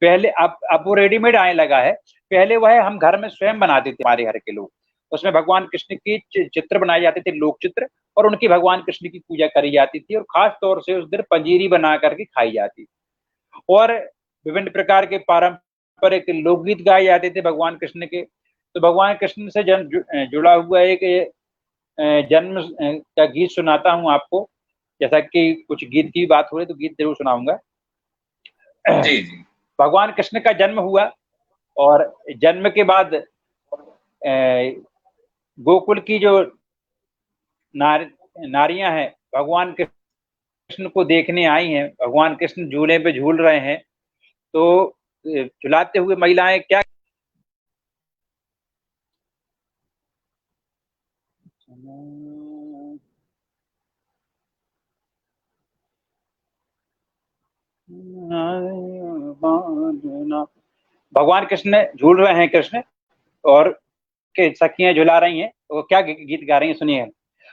पहले अब वो रेडीमेड आने लगा है, पहले वह हम घर में स्वयं बनाते थे हमारे घर के लोग। उसमें भगवान कृष्ण की चित्र बनाए जाते थे, लोक चित्र, और उनकी भगवान कृष्ण की पूजा करी जाती थी, और खास तौर से उस दिन पंजीरी बना करके खाई जाती थी। और विभिन्न प्रकार के पारंपरिक लोकगीत गाए जाते थे भगवान कृष्ण के। तो भगवान कृष्ण से जुड़ा हुआ एक जन्म का गीत सुनाता हूँ आपको। जैसा कि कुछ गीत की बात हो रही तो गीत जरूर सुनाऊंगा। जी जी। भगवान कृष्ण का जन्म हुआ, और जन्म के बाद गोकुल की जो नारियां हैं भगवान कृष्ण को देखने आई हैं, भगवान कृष्ण झूले पे झूल रहे हैं, तो झुलाते हुए महिलाएं क्या भगवान कृष्ण झूल रहे हैं, कृष्ण और के सखियां झुला रही हैं, तो वो क्या गीत गा रही हैं सुनिए।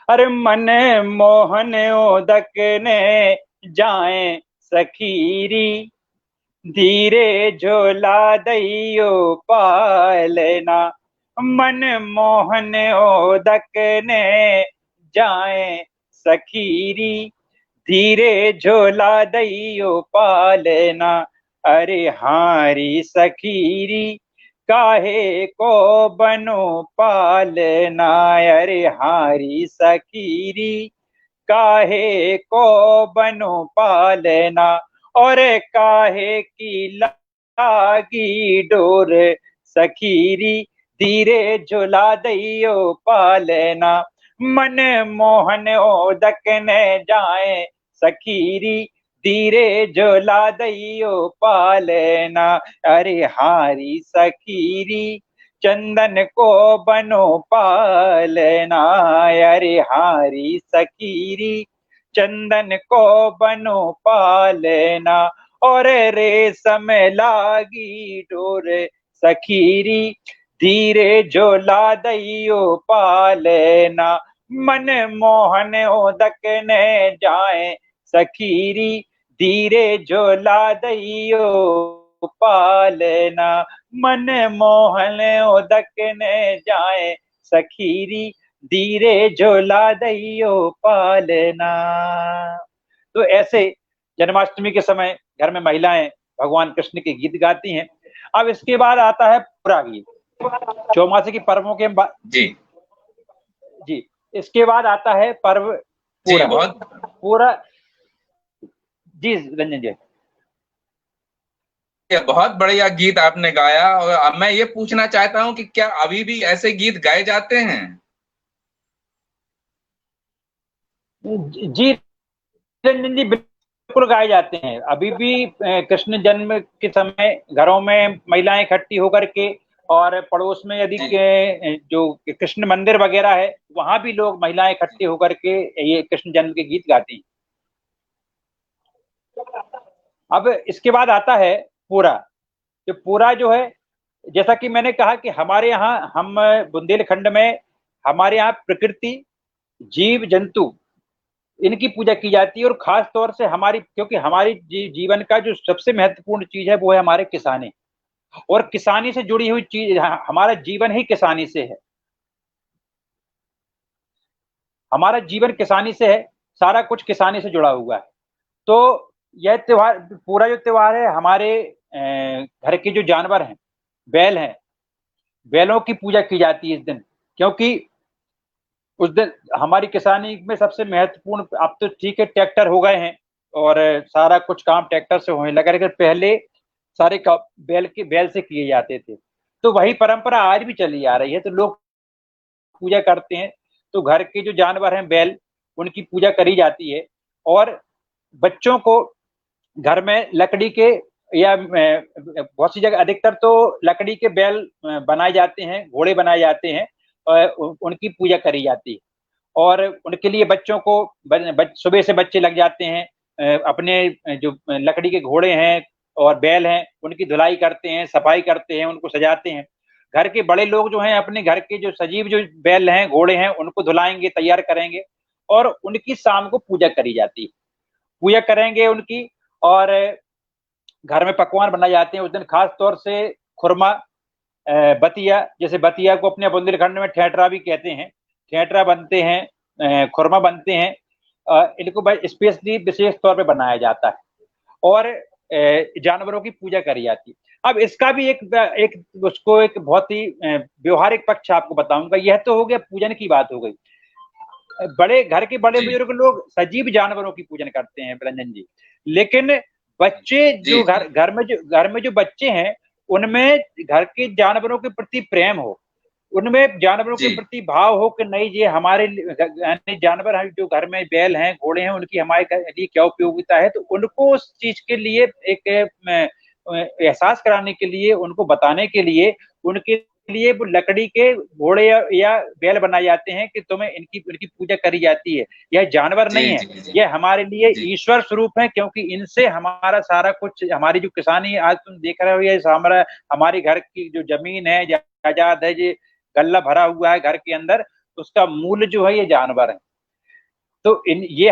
अरे मन मोहन ओदक ने जाए सखीरी, धीरे झोला दैयो पालना। मन मोहन ओदक ने जाए सखीरी, धीरे झोला दैयो पालना। अरे हारी सखीरी, काहे को बनो पालना। अरे हारी सखीरी, काहे को बनो पालना। और काहे की लागी डोर सखीरी, धीरे झुला दैयो पालना। मन मोहन ओदक ने जाए सखीरी, धीरे झोला दैयो पालना, अरे हारी सखीरी चंदन को बनो पालना, अरे हारी सखीरी चंदन को बनो पालना, और रेशम लागी डोर सखीरी धीरे झोला दैयो पालना, मन मोहन उदक न जाए सखीरी धीरे झोला दैयो पालना, मन मोहन उदक न जाए सखीरी धीरे झोला दैयो पालना। तो ऐसे जन्माष्टमी के समय घर में महिलाएं भगवान कृष्ण के गीत गाती हैं। अब इसके बाद आता है पूरा गीत, चौमासे की पर्वों के जी जी, इसके बाद आता है पर्व पूरा। पूरा जी रंजन जी, बहुत बढ़िया गीत आपने गाया। और अब मैं ये पूछना चाहता हूं कि क्या अभी भी ऐसे गीत गाए जाते हैं? जी रंजन जी, बिल्कुल गाए जाते हैं। अभी भी कृष्ण जन्म के समय घरों में महिलाएं इकट्ठी होकर के, और पड़ोस में यदि जो कृष्ण मंदिर वगैरह है वहां भी लोग महिलाएं इकट्ठी होकर के ये कृष्ण जन्म के गीत गाती हैं। अब इसके बाद आता है पूरा। जो पूरा जो है, जैसा कि मैंने कहा कि हमारे यहाँ, हम बुंदेलखंड में हमारे यहाँ प्रकृति, जीव जंतु, इनकी पूजा की जाती है। और खास तौर से हमारी, क्योंकि हमारी जीवन का जो सबसे महत्वपूर्ण चीज है वो है हमारे किसानी, और किसानी से जुड़ी हुई चीज, हमारा जीवन ही किसानी से है। हमारा जीवन किसानी से है, सारा कुछ किसानी से जुड़ा हुआ है। तो यह त्योहार, पूरा जो त्योहार है, हमारे घर के जो जानवर हैं, बैल हैं, बैलों की पूजा की जाती है इस दिन। क्योंकि उस दिन हमारी किसानी में सबसे महत्वपूर्ण, अब तो ठीक है ट्रैक्टर हो गए हैं और सारा कुछ काम ट्रैक्टर से होने लगा, लेकिन पहले सारे काम बैल से किए जाते थे। तो वही परंपरा आज भी चली आ रही है। तो लोग पूजा करते हैं, तो घर के जो जानवर हैं बैल, उनकी पूजा करी जाती है। और बच्चों को घर में लकड़ी के, या बहुत सी जगह अधिकतर तो लकड़ी के बैल बनाए जाते हैं, घोड़े बनाए जाते हैं, उनकी पूजा करी जाती है। और उनके लिए बच्चों को सुबह से बच्चे लग जाते हैं, अपने जो लकड़ी के घोड़े हैं और बैल हैं उनकी धुलाई करते हैं, सफाई करते हैं, उनको सजाते हैं। घर के बड़े लोग जो हैं अपने घर के जो सजीव जो बैल हैं, घोड़े हैं, उनको धुलाएंगे, तैयार करेंगे, और उनकी शाम को पूजा करी जाती है। पूजा करेंगे उनकी, और घर में पकवान बनाए जाते हैं उस दिन। खास तौर से खुरमा, बतिया, जैसे बतिया को अपने बुंदेलखंड में ठेठरा भी कहते हैं, ठेठरा बनते हैं, खुरमा बनते हैं। इनको स्पेशली विशेष तौर पे बनाया जाता है, और जानवरों की पूजा करी जाती है। अब इसका भी उसको एक बहुत ही व्यवहारिक पक्ष आपको बताऊंगा। यह तो हो गया पूजन की बात हो गई। बड़े घर के बड़े बुजुर्ग लोग सजीव जानवरों की पूजन करते हैं रंजन जी, लेकिन बच्चे जो घर में जो बच्चे हैं, उनमें घर के जानवरों के प्रति प्रेम हो, उनमें जानवरों के प्रति भाव हो कि नहीं, ये हमारे जानवर हैं, जो घर में बैल हैं, घोड़े हैं, उनकी हमारे लिए क्या उपयोगिता है। तो उनको उस चीज के लिए एक एहसास कराने के लिए, उनको बताने के लिए, उनके लिए वो लकड़ी के घोड़े या बैल बनाए जाते हैं कि तुम्हें इनकी पूजा करी जाती है। यह जानवर नहीं है, यह हमारे लिए ईश्वर स्वरूप है, क्योंकि इनसे हमारा सारा कुछ, हमारी जो किसानी आज तुम देख रहे हो, ये हमारे घर की जो जमीन है, जायदाद है, ये गल्ला भरा हुआ है घर के अंदर, उसका मूल जो है ये जानवर है। तो ये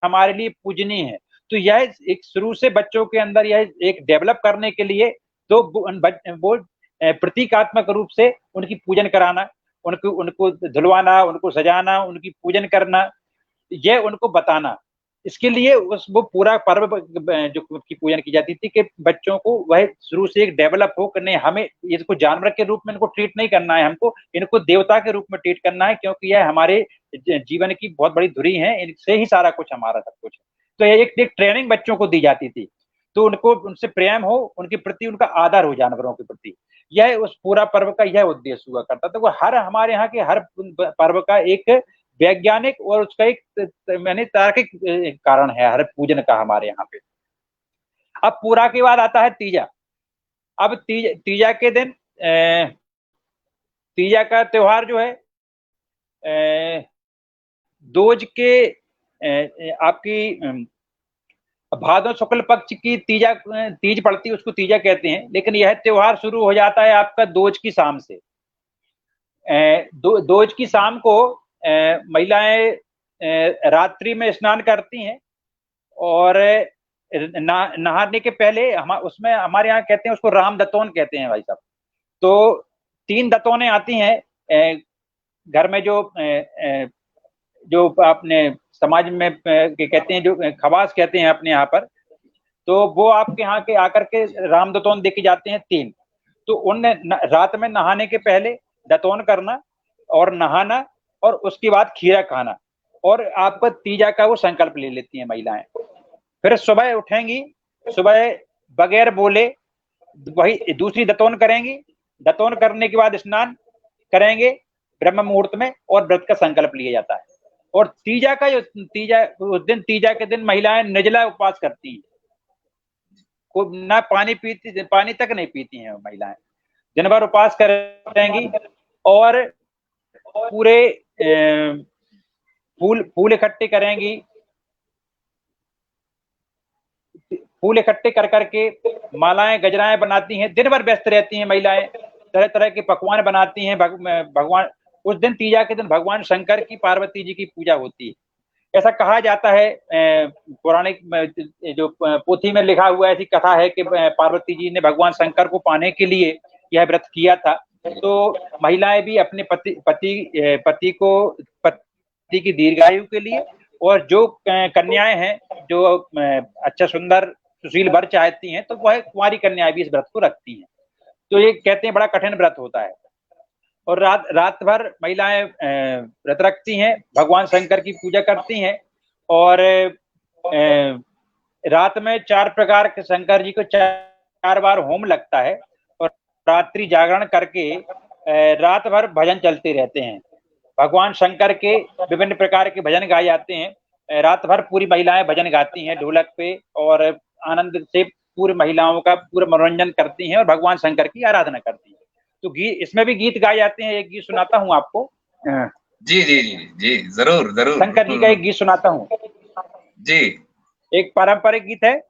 हमारे लिए पूजनीय है। तो यह एक शुरू से बच्चों के अंदर यह एक डेवलप करने के लिए, तो वो प्रतीकात्मक रूप से उनकी पूजन कराना, उनको धुलवाना, उनको सजाना, उनकी पूजन करना, यह उनको बताना। इसके लिए वो पूरा पर्व जो की पूजन की जाती थी कि बच्चों को वह शुरू से एक डेवलप हो कि नहीं, हमें इसको जानवर के रूप में इनको ट्रीट नहीं करना है, हमको इनको देवता के रूप में ट्रीट करना है, क्योंकि यह हमारे जीवन की बहुत बड़ी धुरी है, इनसे ही सारा कुछ हमारा सब कुछ है। तो एक ट्रेनिंग बच्चों को दी जाती थी, तो उनको उनसे प्रेम हो, उनके प्रति उनका आदर हो, जानवरों के प्रति। यह उस पूरा पर्व का यह उद्देश्य हुआ करता था। तो हमारे यहाँ के हर पर्व का एक वैज्ञानिक और उसका एक मैंने तार्किक कारण है हर पूजन का हमारे यहाँ पे। अब पूरा के बाद आता है तीजा। अब तीजा के दिन तीजा का त्योहार जो है दोज के आपकी भादो शुक्ल पक्ष की तीज पड़ती है, उसको तीजा कहते हैं। लेकिन यह त्योहार शुरू हो जाता है आपका दोज की शाम से। दोज की शाम को महिलाएं रात्रि में स्नान करती हैं और नहाने के पहले हम उसमें हमारे यहाँ कहते हैं उसको राम दतौन कहते हैं भाई साहब। तो 3 दतौनें आती हैं घर में, जो अपने समाज में कहते हैं, जो खवास कहते हैं अपने यहाँ पर। तो वो आपके यहाँ के आकर के राम दतौन दे के जाते हैं 3। तो उन रात में नहाने के पहले दतौन करना और नहाना और उसके बाद खीरा खाना और आपका तीजा का वो संकल्प ले लेती हैं महिलाएं। फिर सुबह उठेंगी, सुबह बगैर बोले वही दूसरी दतौन करेंगी। दतौन करने के बाद स्नान करेंगे ब्रह्म मुहूर्त में और व्रत का संकल्प लिया जाता है। और तीजा का जो तीजा उस दिन, तीजा के दिन महिलाएं निर्जला उपवास करती हैं, को ना पानी तक नहीं पीती हैं महिलाएं, दिन भर उपवास करेंगी और पूरे फूल इकट्ठे करेंगी। फूल इकट्ठे कर करके मालाएं गजराएं बनाती हैं, दिन भर व्यस्त रहती हैं महिलाएं, तरह तरह के पकवान बनाती हैं। भगवान उस दिन तीजा के दिन भगवान शंकर की, पार्वती जी की पूजा होती है। ऐसा कहा जाता है, पौराणिक जो पोथी में लिखा हुआ ऐसी कथा है कि पार्वती जी ने भगवान शंकर को पाने के लिए यह व्रत किया था। तो महिलाएं भी अपने पति की दीर्घायु के लिए और जो कन्याएं हैं जो अच्छा सुंदर सुशील वर चाहती हैं, तो वह कुंवारी कन्याएं भी इस व्रत को रखती हैं। तो ये कहते हैं बड़ा कठिन व्रत होता है। और रात भर महिलाएं व्रत रखती हैं, भगवान शंकर की पूजा करती हैं और रात में 4 प्रकार के शंकर जी को 4 बार होम लगता है और रात्रि जागरण करके रात भर भजन चलते रहते हैं। भगवान शंकर के विभिन्न प्रकार के भजन गाए जाते हैं। रात भर पूरी महिलाएं भजन गाती हैं ढोलक पे और आनंद से पूरी महिलाओं का पूरा मनोरंजन करती हैं और भगवान शंकर की आराधना करती हैं। तो गीत, इसमें भी गीत गाए जाते हैं। एक गीत सुनाता हूँ आपको। जी जी जी जी, जरूर जरूर। शंकर जी का एक गीत सुनाता हूँ जी। एक पारंपरिक गीत है।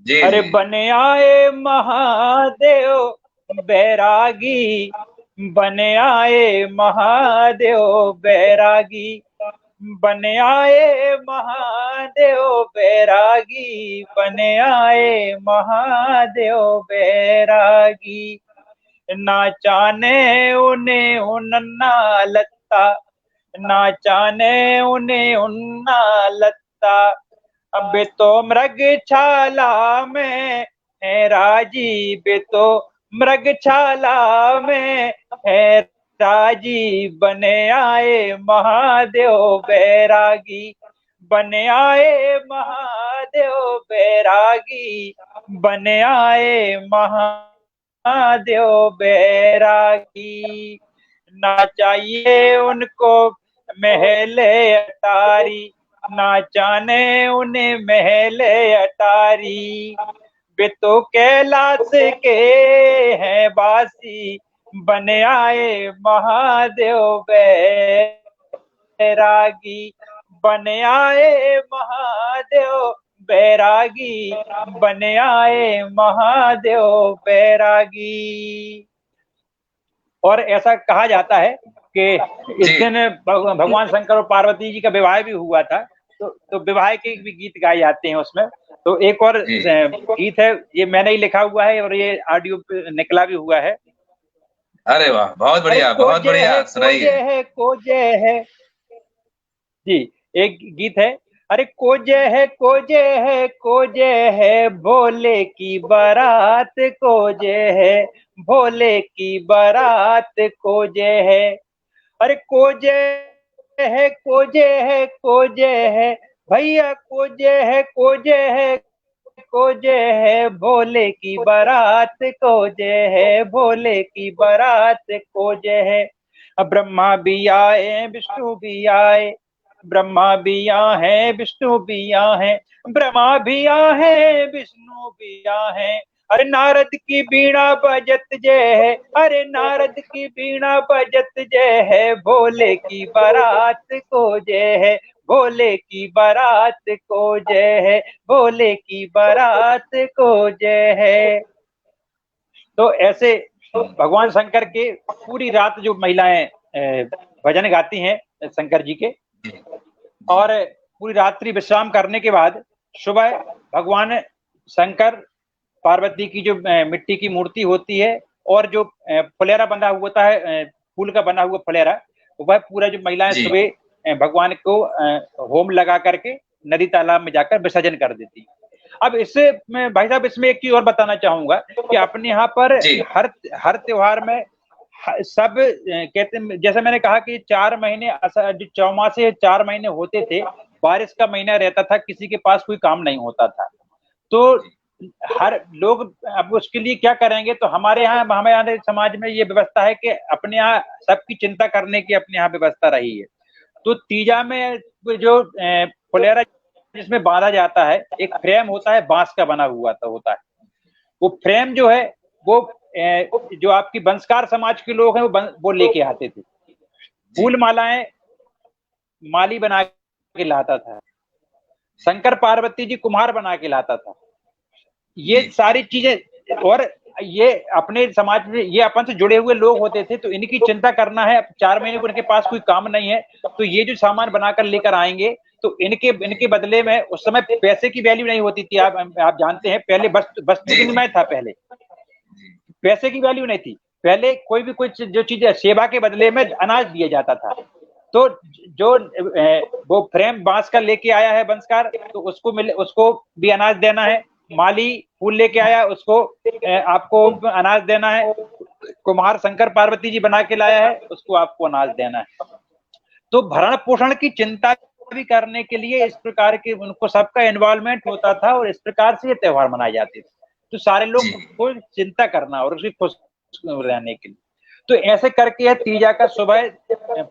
जी अरे जी। बन आए महादेव बैरागी, बन आए महादेव बैरागी, बन आए महादेव बैरागी, बन आए महादेव बैरागी। ना जाने उन्हें उन्ना लत्ता, ना जाने उन्हें उन्ना लत्ता, अब तो मृगशाला में है राजी, बे तो मृगशाला में है राजी। बने आए महादेव बैरागी, बने आए महादेव बैरागी, बने आए महादेव बैरागी। ना चाहिए उनको महल अटारी, ना जाने उन्हें महल अटारी, वे तो कैलाश के हैं बासी, बन आए महादेव बैरागी, बन आए महादेव बैरागी, बन आए महादेव बैरागी। और ऐसा कहा जाता है कि इस दिन भगवान शंकर और पार्वती जी का विवाह भी हुआ था। तो विवाह के भी गीत गाए जाते हैं उसमें। तो एक और गीत है, ये मैंने ही लिखा हुआ है और ये ऑडियो पे निकला भी हुआ है। अरे वाह, बहुत बढ़िया, बहुत बढ़िया, सुनाइए। कोजे है जी, एक गीत है। अरे कोजे है भोले की बारात, कोजे है भोले की बारात, कोजे है। अरे कोजे है भैया, कोजे है भोले की बारात, कोजे है भोले की बारात, कोजे है। ब्रह्मा भी आए विष्णु भी आए, ब्रह्मा भी आए विष्णु भी आए, ब्रह्मा भी आए विष्णु भी आए। अरे नारद की बीणा बजत जय है, अरे नारद की बीणा बजत जय है, भोले की बारात को जय है, भोले की बारात को जय है, भोले की बारात को जय है। तो ऐसे भगवान शंकर के पूरी रात जो महिलाएं भजन गाती हैं शंकर जी के, और पूरी रात्रि विश्राम करने के बाद सुबह भगवान शंकर पार्वती की जो मिट्टी की मूर्ति होती है, और जो फुलेरा बना हुआ होता है, फूल का बना हुआ फुलेरा, वह पूरा जो महिलाएं सुबह भगवान को होम लगा करके नदी तालाब में जाकर विसर्जन कर देती। अब इससे मैं भाई साहब इसमें एक चीज और बताना चाहूंगा कि अपने यहाँ पर हर हर त्योहार में सब कहते, जैसे मैंने कहा कि 4 महीने चौमासे 4 महीने होते थे, बारिश का महीना रहता था, किसी के पास कोई काम नहीं होता था, तो हर लोग अब उसके लिए क्या करेंगे, तो हमारे यहाँ समाज में ये व्यवस्था है कि अपने यहाँ सबकी चिंता करने की अपने यहाँ व्यवस्था रही है। तो तीजा में जो फुलेरा जिसमें बांधा जाता है, एक फ्रेम होता है बांस का बना हुआ होता है, वो फ्रेम जो है वो जो आपकी वंशकार समाज के लोग हैं वो लेके आते थे। फूल मालाएं माली बना के लाता था, शंकर पार्वती जी कुम्हार बना के लाता था, ये सारी चीजें। और ये अपने समाज में ये अपन से जुड़े हुए लोग होते थे, तो इनकी चिंता करना है, 4 महीने को इनके पास कोई काम नहीं है, तो ये जो सामान बनाकर लेकर आएंगे, तो इनके बदले में उस समय पैसे की वैल्यू नहीं होती थी। आप जानते हैं, पहले वस्तु विनिमय था, पहले पैसे की वैल्यू नहीं थी। पहले कोई भी कुछ जो चीज सेवा के बदले में अनाज दिया जाता था। तो जो वो फ्रेम बांस का लेके आया है वंशकार, तो उसको भी अनाज देना है। माली फूल लेके आया, उसको आपको अनाज देना है। कुम्हार शंकर पार्वती जी बना के लाया है, उसको आपको अनाज देना है। तो भरण पोषण की चिंता भी करने के लिए इस प्रकार के उनको सबका इन्वॉल्वमेंट होता था, और इस प्रकार से ये त्योहार मनाए जाते थे। तो सारे लोग को चिंता करना और उसकी खुश रहने के लिए, तो ऐसे करके तीजा का सुबह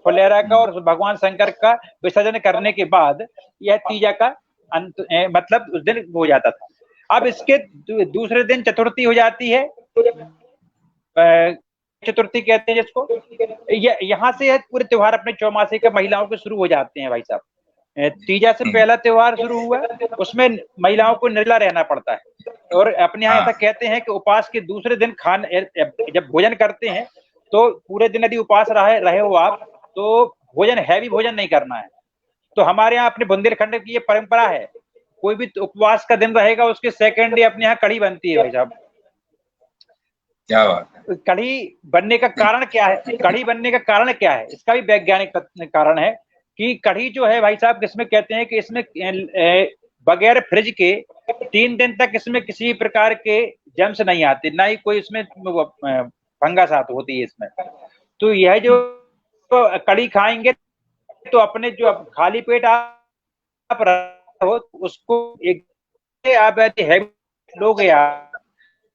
फुलेरा का और भगवान शंकर का विसर्जन करने के बाद यह तीजा का अंत मतलब उस दिन हो जाता था। अब इसके दूसरे दिन चतुर्थी हो जाती है, चतुर्थी कहते हैं जिसको। यहाँ से पूरे त्योहार अपने चौमासे के महिलाओं के शुरू हो जाते हैं भाई साहब। तीजा से पहला त्योहार शुरू हुआ, उसमें महिलाओं को निर्जला रहना पड़ता है, और अपने यहाँ ऐसा कहते हैं कि उपवास के दूसरे दिन जब भोजन करते हैं, तो पूरे दिन यदि उपवास रहे हो आप, तो भोजन हैवी भोजन नहीं करना है। तो हमारे यहाँ अपने बुंदेलखंड की ये परंपरा है, कोई भी उपवास का दिन रहेगा उसके सेकेंड डे अपने यहाँ कढ़ी बनती है भाई साहब। क्या बात है। कढ़ी बनने का कारण क्या है? कढ़ी बनने का कारण क्या है? इसका भी वैज्ञानिक कारण है कि कढ़ी जो है भाई साहब, किसमें कहते हैं कि इसमें बगैर फ्रिज के 3 दिन तक इसमें किसी प्रकार के जर्म्स नहीं आते, ना ही कोई इसमें फंगस होती है इसमें। तो यह जो कढ़ी खाएंगे, तो अपने जो खाली पेट आप रहो, उसको एक आप लोगे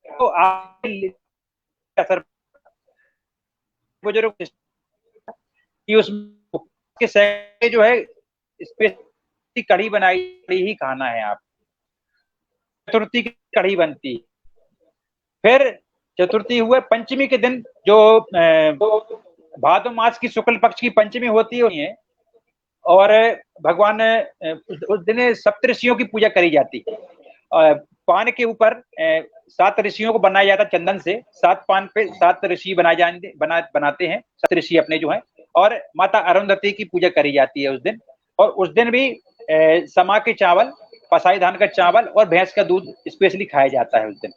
तो आप असर बुजुर्ग कि उसके से जो है स्पेशली कढ़ी बनाई ही खाना है आप। चतुर्थी की कढ़ी बनती, फिर चतुर्थी हुए पंचमी के दिन जो भादो मास की शुक्ल पक्ष की पंचमी होती है, और भगवान उस दिन सप्तऋषियों की पूजा करी जाती है। पान के ऊपर 7 ऋषियों को बनाया जाता है चंदन से, 7 पान पे 7 ऋषि बनाते हैं, 7 ऋषि अपने जो हैं, और माता अरुंधति की पूजा करी जाती है उस दिन। और उस दिन भी समा के चावल, पसाई धान का चावल और भैंस का दूध स्पेशली खाया जाता है उस दिन।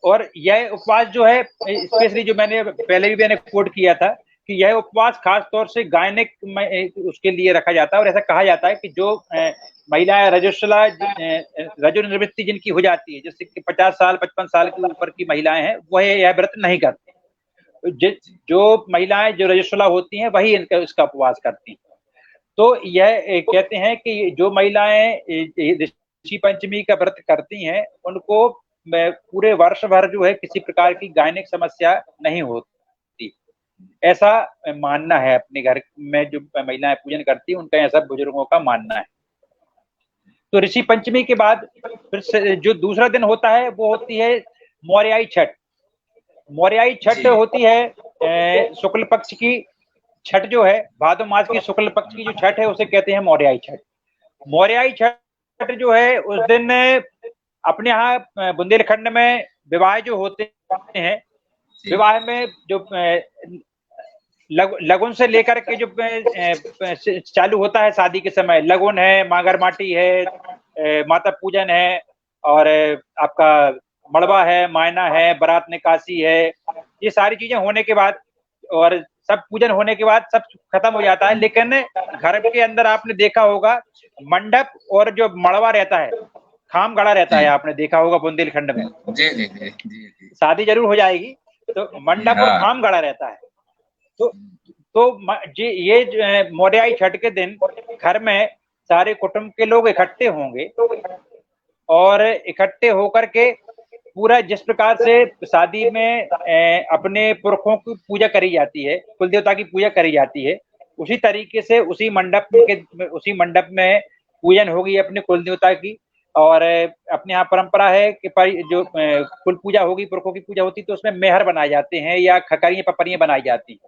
और यह उपवास जो है स्पेशली, जो पहले भी मैंने कोट किया था कि यह उपवास खास तौर से गायनिक उसके लिए रखा जाता है, और ऐसा कहा जाता है कि जो महिलाएं रजो निवृत्ति जिनकी हो जाती है, जैसे कि 50 साल 55 साल के ऊपर की महिलाएं हैं, वह यह व्रत नहीं करती। जो महिलाएं जो रजस्वला होती हैं वही इसका उपवास करती हैं। तो यह कहते हैं कि जो महिलाएं ऋषि पंचमी का व्रत करती हैं, उनको पूरे वर्ष भर जो है किसी प्रकार की गायनिक समस्या नहीं होती। ऐसा मानना है। अपने घर में जो महिलाएं पूजन करती हैं उनका ऐसा बुजुर्गों का मानना है। तो ऋषि पंचमी के बाद फिर जो दूसरा दिन होता है वो होती है मौर्याई छठ। मौर्याई छठ जी होती है शुक्ल पक्ष की छठ जो है, भादो मास की शुक्ल पक्ष की जो छठ है उसे कहते हैं मौर्याई छठ। मौर्याई छठ जो है उस दिन अपने यहाँ बुंदेलखंड में विवाह जो होते हैं, जी विवाह में जो लगुन से लेकर के जो चालू होता है शादी के समय, लगुन है, मांगर माटी है, माता पूजन है, और आपका मड़वा है, मायना है, बारात निकासी है, ये सारी चीजें होने के बाद और सब पूजन होने के बाद सब खत्म हो जाता है। लेकिन घर के अंदर आपने देखा होगा मंडप और जो मड़वा रहता है, खाम गड़ा रहता जी है, आपने देखा होगा बुंदेलखंड में जी जी जी जी जी शादी जरूर हो जाएगी तो जी मंडप और हाँ खाम गड़ा रहता है। तो ये मौर्याई छठ के दिन घर में सारे कुटुंब के लोग इकट्ठे होंगे और इकट्ठे होकर के पूरा जिस प्रकार से शादी में अपने पुरखों की पूजा करी जाती है, कुल देवता की पूजा करी जाती है, उसी तरीके से उसी मंडप में पूजन होगी अपने कुल देवता की। और अपने यहाँ परंपरा है कि जो कुल पूजा होगी, पुरखों की पूजा होती तो उसमें मेहर बनाए जाते हैं या खकरियां पपरियां बनाई जाती हैं,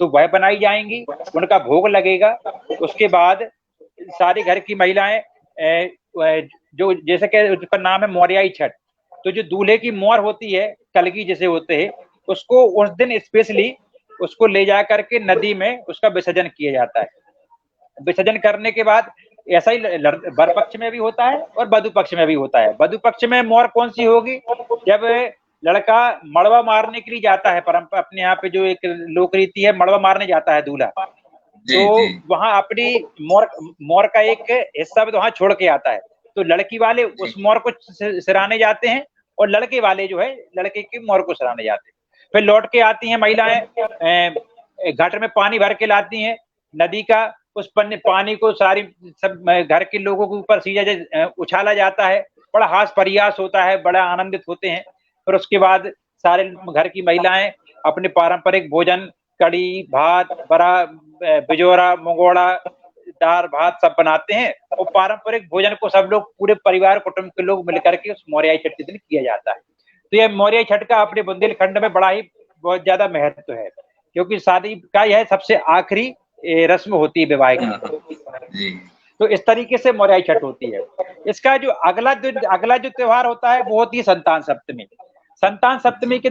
तो वह बनाई जाएंगी, उनका भोग लगेगा। उसके बाद सारे घर की महिलाएं जो जैसे कि उसका नाम है मौर्याई छठ, तो जो दूल्हे की मोहर होती है, कलगी जैसे होते हैं, उसको उस दिन स्पेशली उसको ले जा करके नदी में उसका विसर्जन किया जाता है। विसर्जन करने के बाद ऐसा ही वर पक्ष में भी होता है और वधु पक्ष में भी होता है। वधु पक्ष में मोहर कौन सी होगी? जब लड़का मड़वा मारने के लिए जाता है, परंपरा अपने यहाँ पे जो एक लोक रीति है, मड़वा मारने जाता है दूल्हा, जी तो जी वहां अपनी मोर मोर का एक हिस्सा भी तो वहां छोड़ के आता है। तो लड़की वाले जी उस मोर को सिराने जाते हैं और लड़के वाले जो है लड़के की मोर को सिराने जाते हैं। फिर लौट के आती हैं महिलाएं, घाट में पानी भर के लाती हैं नदी का, उस पानी को सारी सब घर के लोगों के ऊपर सीधा उछाला जाता है। बड़ा हास परियास होता है, बड़ा आनंदित होते हैं। फिर उसके बाद सारे घर की महिलाएं अपने पारंपरिक भोजन, कड़ी भात, बड़ा बिजोरा, मंगोड़ा, दाल भात सब बनाते हैं और पारंपरिक भोजन को सब लोग पूरे परिवार कुटुंब के लोग मिलकर के उस मौर्याई छठ के दिन किया जाता है। तो ये मौर्याई छठ का अपने बुंदेलखंड में बड़ा ही बहुत ज्यादा महत्व है, क्योंकि शादी का यह सबसे आखिरी रस्म होती है विवाह की। जी तो इस तरीके से मौर्याई छठ होती है। इसका जो अगला जो त्योहार होता है वो होती है संतान सप्तमी। संतान सप्तमी के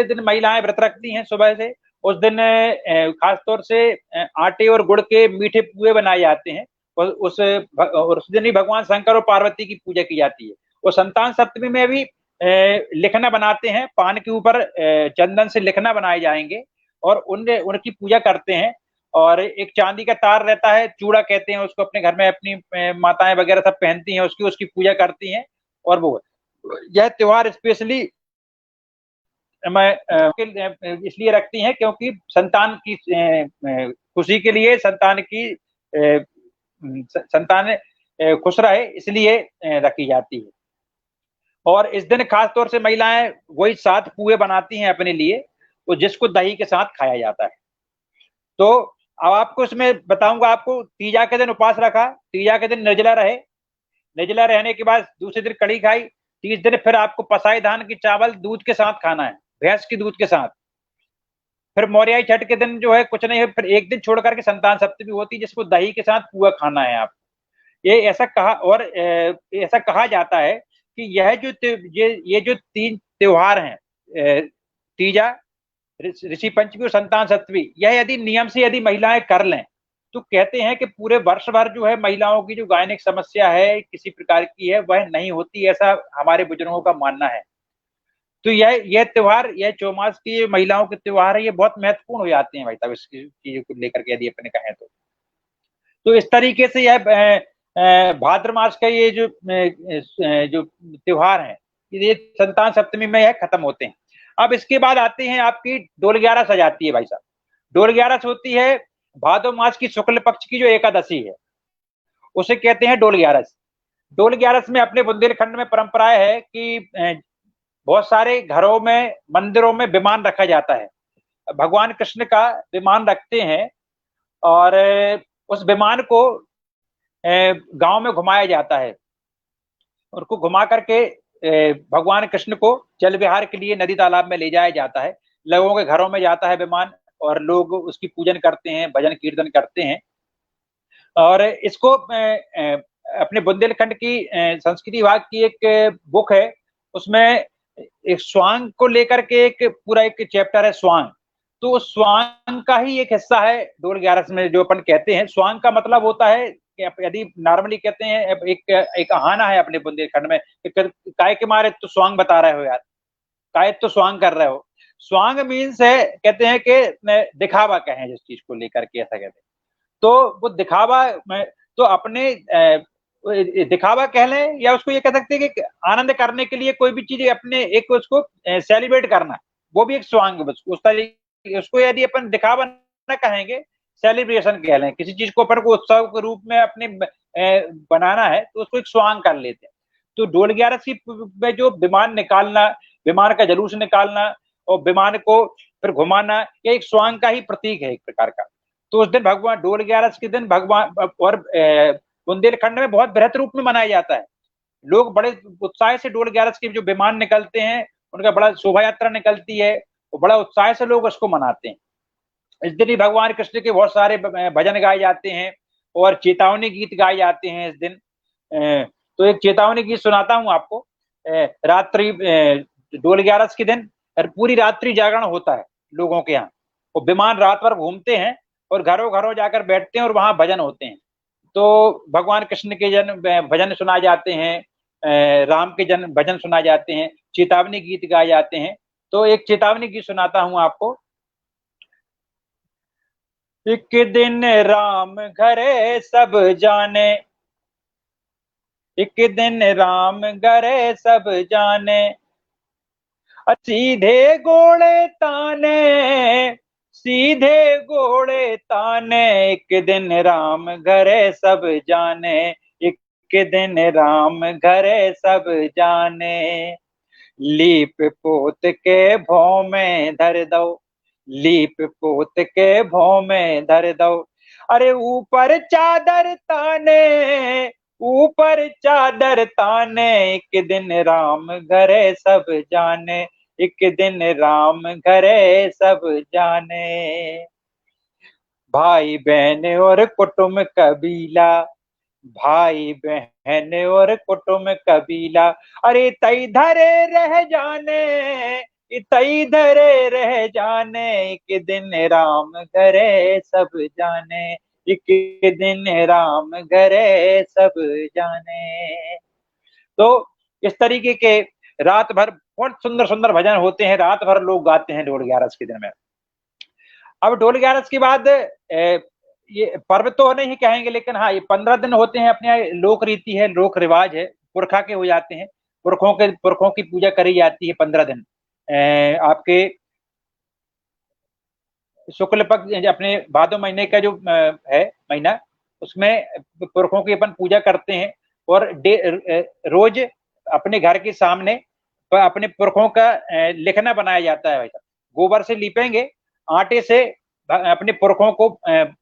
दिन महिलाएं व्रत रखती हैं सुबह से। उस दिन खास तौर से आटे और गुड़ के मीठे पुए बनाए जाते हैं और उस दिन ही भगवान शंकर और पार्वती की पूजा की जाती है। और संतान सप्तमी में भी लिखना बनाते हैं, पान के ऊपर चंदन से लिखना बनाए जाएंगे और उनकी पूजा करते हैं। और एक चांदी का तार रहता है, चूड़ा कहते हैं उसको, अपने घर में अपनी माताएं वगैरह सब पहनती हैं, उसकी पूजा करती हैं। और वो यह त्योहार स्पेशली मैं इसलिए रखती हैं क्योंकि संतान की खुशी के लिए, संतान खुश रहे इसलिए रखी जाती है। और इस दिन खास तौर से महिलाएं वही 7 पुए बनाती हैं अपने लिए, वो जिसको दही के साथ खाया जाता है। तो अब आपको इसमें बताऊंगा, आपको तीजा के दिन उपवास रखा, तीजा के दिन निर्जला रहे, निर्जला रहने के बाद दूसरे दिन कड़ी खाई, 30 दिन फिर आपको पसाई धान की चावल दूध के साथ खाना है, भैंस की दूध के साथ। फिर मौर्याई छठ के दिन जो है कुछ नहीं है, फिर एक दिन छोड़ करके संतान सप्तमी होती है जिसको दही के साथ पुआ खाना है आप। ये ऐसा कहा जाता है कि ये जो 3 त्योहार हैं, तीजा, ऋषि पंचमी और संतान सप्तमी, यह यदि नियम से यदि महिलाएं कर लें तो कहते हैं कि पूरे वर्ष भर जो है महिलाओं की जो गायनिक समस्या है किसी प्रकार की है वह नहीं होती, ऐसा हमारे बुजुर्गों का मानना है। तो यह त्योहार, यह चौमास की महिलाओं के त्योहार है, ये बहुत महत्वपूर्ण हो जाते हैं भाई साहब इसकी चीजों को लेकर के यदि अपने कहें तो इस तरीके से यह भाद्र मास का ये जो त्योहार है ये संतान सप्तमी में यह खत्म होते हैं। अब इसके बाद आते हैं आपकी डोल 11 जाती है भाई साहब। डोल 11 होती है भादो मास की शुक्ल पक्ष की जो एकादशी है, उसे कहते हैं डोल 11। डोल 11 में अपने बुंदेलखंड में परंपराएं है कि बहुत सारे घरों में, मंदिरों में विमान रखा जाता है भगवान कृष्ण का विमान रखते हैं और उस विमान को गांव में घुमाया जाता है। उनको घुमा करके भगवान कृष्ण को जल विहार के लिए नदी तालाब में ले जाया जाता है। लोगों के घरों में जाता है विमान और लोग उसकी पूजन करते हैं, भजन कीर्तन करते हैं। और इसको अपने बुंदेलखंड की संस्कृति विभाग की एक बुक है, उसमें एक स्वांग को लेकर के एक पूरा एक चैप्टर है, स्वांग। तो उस स्वांग का ही एक हिस्सा है ढोल 11 में, जो अपन कहते हैं। स्वांग का मतलब होता है कि यदि नॉर्मली कहते हैं एक आहाना है अपने बुंदेलखंड में, काय के मारे तो स्वांग बता रहे हो यार, काय तो स्वांग कर रहे हो। स्वांग मीन्स है, कहते हैं कि दिखावा कहें जिस चीज को लेकर के, ऐसा कहते हैं। तो वो दिखावा में तो अपने दिखावा कह लें, या उसको ये कह सकते हैं कि आनंद करने के लिए कोई भी चीज अपने एक उसको सेलिब्रेट करना, वो भी एक स्वांग। उस तरीके उसको यदि अपन दिखावा न कहेंगे, सेलिब्रेशन कह लें, किसी चीज को अपन को उत्सव के रूप में अपने बनाना है तो उसको एक स्वांग कर लेते हैं। तो ढोल 11 में जो विमान निकालना, विमान का जलूस निकालना और विमान को फिर घुमाना, ये एक स्वांग का ही प्रतीक है एक प्रकार का। तो उस दिन भगवान ढोल 11 के दिन भगवान, और बुंदेलखंड में बहुत बृहत रूप में मनाया जाता है। लोग बड़े उत्साह से ढोल 11 के जो विमान निकलते हैं, उनका बड़ा शोभा यात्रा निकलती है, और बड़ा उत्साह से लोग उसको मनाते हैं। इस दिन ही भगवान कृष्ण के बहुत सारे भजन गाए जाते हैं और चेतावनी गीत गाए जाते हैं इस दिन। तो एक चेतावनी गीत सुनाता हूं आपको। रात्रि ढोल 11 के दिन पूरी रात्रि जागरण होता है लोगों के यहाँ, वो विमान रात भर घूमते हैं और घरों घरों जाकर बैठते हैं और वहां भजन होते हैं। तो भगवान कृष्ण के भजन सुनाए जाते हैं, राम के भजन सुनाए जाते हैं, चेतावनी गीत गाए जाते हैं। तो एक चेतावनी गीत सुनाता हूं आपको। एक दिन राम घरे सब जाने, एक दिन राम घरे सब जाने, सीधे घोड़े ताने, सीधे घोड़े ताने, एक दिन राम घरे सब जाने, एक दिन राम घरे सब जाने। लीप पोत के भों में धर दो, लीप पोत के भों में धर दो, अरे ऊपर चादर ताने, ऊपर चादर ताने, एक दिन राम घरे सब जाने, एक दिन राम घरे सब जाने। भाई बहन और कुटुंब कबीला, भाई बहन और कुटुंब कबीला, अरे तई धरे रह जाने, तई धरे रह जाने, एक दिन राम घरे सब जाने, एक दिन राम घरे सब जाने। तो इस तरीके के रात भर बहुत सुंदर सुंदर भजन होते हैं, रात भर लोग गाते हैं ढोल 11 के दिन में। अब ढोल 11 के बाद ये पर्व तो नहीं कहेंगे, लेकिन हाँ, ये 15 दिन होते हैं, अपने लोक रीति है, लोक रिवाज है, पुरखा के हो जाते हैं। पुरखों की पूजा करी जाती है 15 दिन। आपके शुक्ल पक्ष, अपने भादो महीने का जो है महीना, उसमें पुरखों की अपन पूजा करते हैं। और रोज अपने घर के सामने अपने पुरखों का लिखना बनाया जाता है। भाई साहब, गोबर से लीपेंगे, आटे से अपने पुरखों को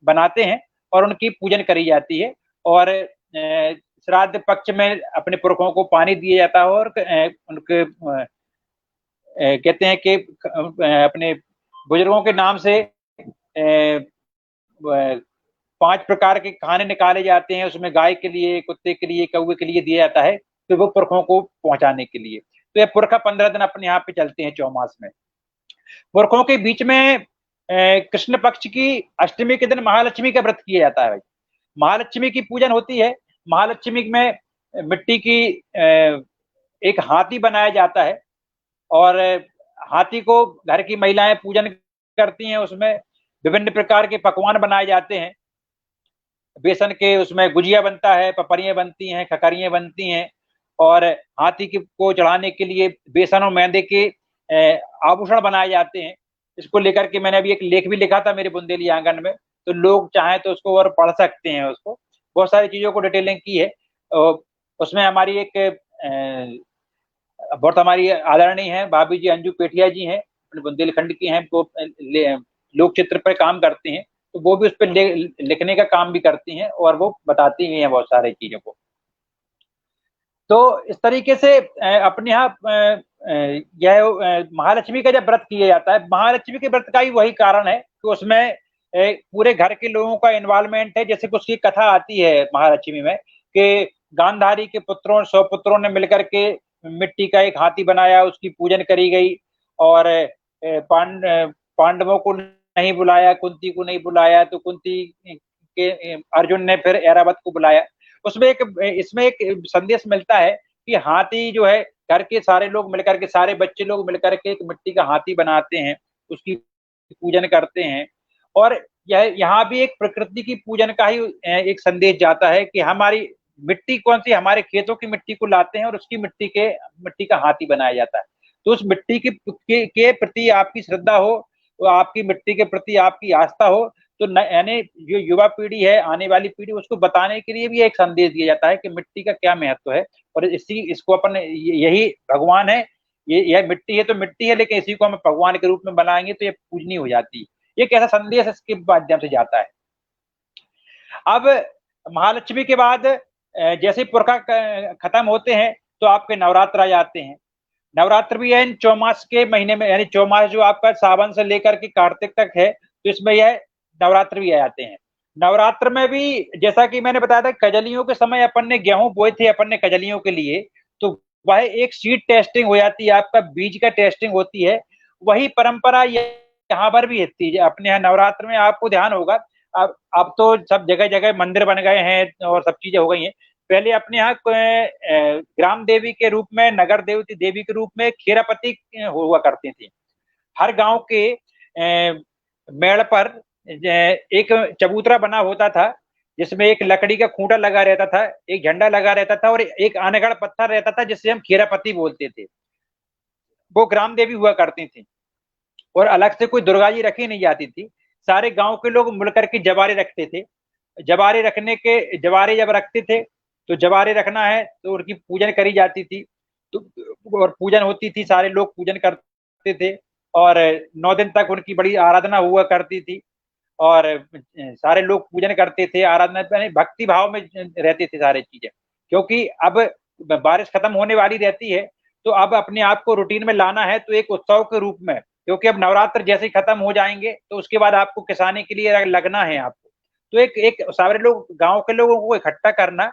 बनाते हैं और उनकी पूजन करी जाती है। और श्राद्ध पक्ष में अपने पुरखों को पानी दिया जाता है और उनके कहते हैं कि अपने बुजुर्गों के नाम से 5 प्रकार के खाने निकाले जाते हैं, उसमें गाय के लिए, कुत्ते के लिए, कौवे के लिए दिया जाता है, तो वो पुरखों को पहुंचाने के लिए। तो ये पुरखा 15 दिन अपने यहाँ पे चलते हैं चौमास में। पुरखों के बीच में कृष्ण पक्ष की अष्टमी के दिन महालक्ष्मी का व्रत किया जाता है। महालक्ष्मी की पूजन होती है। महालक्ष्मी में मिट्टी की एक हाथी बनाया जाता है और हाथी को घर की महिलाएं पूजन करती हैं। उसमें विभिन्न प्रकार के पकवान बनाए जाते हैं। बेसन के उसमें गुजिया बनता है, पपरियां बनती हैं, खकरियां बनती हैं, और हाथी को चढ़ाने के लिए बेसन और मैदे के आभूषण बनाए जाते हैं। इसको लेकर के मैंने अभी एक लेख भी लिखा था मेरे बुंदेली आंगन में, तो लोग चाहें तो उसको और पढ़ सकते हैं। उसको बहुत सारी चीजों को डिटेलिंग की है। उसमें हमारी एक बहुत हमारी आदरणीय है भाभी जी, अंजू पेठिया जी हैं, अपने बुंदेलखंड की हैं, वो लोक चित्र पर काम करती हैं, तो वो भी उस पर लिखने का काम भी करती हैं और वो बताती भी हैं बहुत सारी चीजों को। तो इस तरीके से अपने यहाँ यह महालक्ष्मी का जब व्रत किया जाता है, महालक्ष्मी के व्रत का ही वही कारण है कि उसमें पूरे घर के लोगों का इन्वॉल्वमेंट है। जैसे कुछ की कथा आती है महालक्ष्मी में कि गांधारी के पुत्रों 100 पुत्रों ने मिलकर के मिट्टी का एक हाथी बनाया, उसकी पूजन करी गई, और पांडवों को नहीं बुलाया, कुंती को नहीं बुलाया, तो कुंती के अर्जुन ने फिर ऐरावत को बुलाया। उसमें इसमें एक संदेश मिलता है कि हाथी जो है, घर के सारे लोग मिलकर के, सारे बच्चे लोग मिलकर के एक मिट्टी का हाथी बनाते हैं, उसकी पूजन करते हैं। और यह यहाँ भी एक प्रकृति की पूजन का ही एक संदेश जाता है कि हमारी मिट्टी कौन सी, हमारे खेतों की मिट्टी को लाते हैं और उसकी मिट्टी का हाथी बनाया जाता है। तो उस मिट्टी के प्रति आपकी श्रद्धा हो, तो आपकी मिट्टी के प्रति आपकी आस्था हो, तो यानी जो युवा पीढ़ी है, आने वाली पीढ़ी, उसको बताने के लिए भी एक संदेश दिया जाता है कि मिट्टी का क्या महत्व है। और इसको अपन, यही भगवान है, यह मिट्टी है तो मिट्टी है, लेकिन इसी को हम भगवान के रूप में बनाएंगे तो ये पूजनीय हो जाती है। ये कैसा संदेश इसके माध्यम से जाता है। अब महालक्ष्मी के बाद जैसे पुरखा खत्म होते हैं तो आपके नवरात्र आ जाते हैं। नवरात्र भी है इन चौमास के महीने में, यानी चौमास जो आपका सावन से लेकर के कार्तिक तक है, तो इसमें यह नवरात्र भी आ जाते हैं। नवरात्र में भी जैसा कि मैंने बताया था, कजलियों के समय अपन ने गेहूं बोए थे अपन ने कजलियों के लिए, तो वह एक सीड टेस्टिंग हो जाती है, आपका बीज का टेस्टिंग होती है। वही परंपरा यहाँ पर भी होती है अपने यहाँ नवरात्र में। आपको ध्यान होगा, अब तो सब जगह जगह मंदिर बन गए हैं और सब चीजें हो गई हैं। पहले अपने यहाँ ग्राम देवी के रूप में, नगर देवती देवी के रूप में खेरापति हुआ करती थी। हर गांव के मेड़ पर एक चबूतरा बना होता था, जिसमें एक लकड़ी का खूंटा लगा रहता था, एक झंडा लगा रहता था और एक आनेगढ़ पत्थर रहता था, जिससे हम खेरापति बोलते थे। वो ग्राम देवी हुआ करती थी और अलग से कोई दुर्गा जी रखी नहीं जाती थी। सारे गांव के लोग मिलकर के जवारे रखते थे। जवारे जब रखते थे तो जवारे रखना है तो उनकी पूजन करी जाती थी, तो और पूजन होती थी, सारे लोग पूजन करते थे और 9 दिन तक उनकी बड़ी आराधना हुआ करती थी। और सारे लोग पूजन करते थे, आराधना भक्ति भाव में रहते थे सारे चीजें। क्योंकि अब बारिश खत्म होने वाली रहती है, तो अब अपने आप को रूटीन में लाना है, तो एक उत्सव के रूप में, क्योंकि अब नवरात्र जैसे ही खत्म हो जाएंगे तो उसके बाद आपको किसानी के लिए लगना है आपको। तो एक सारे लोग, गांव के लोगों को इकट्ठा करना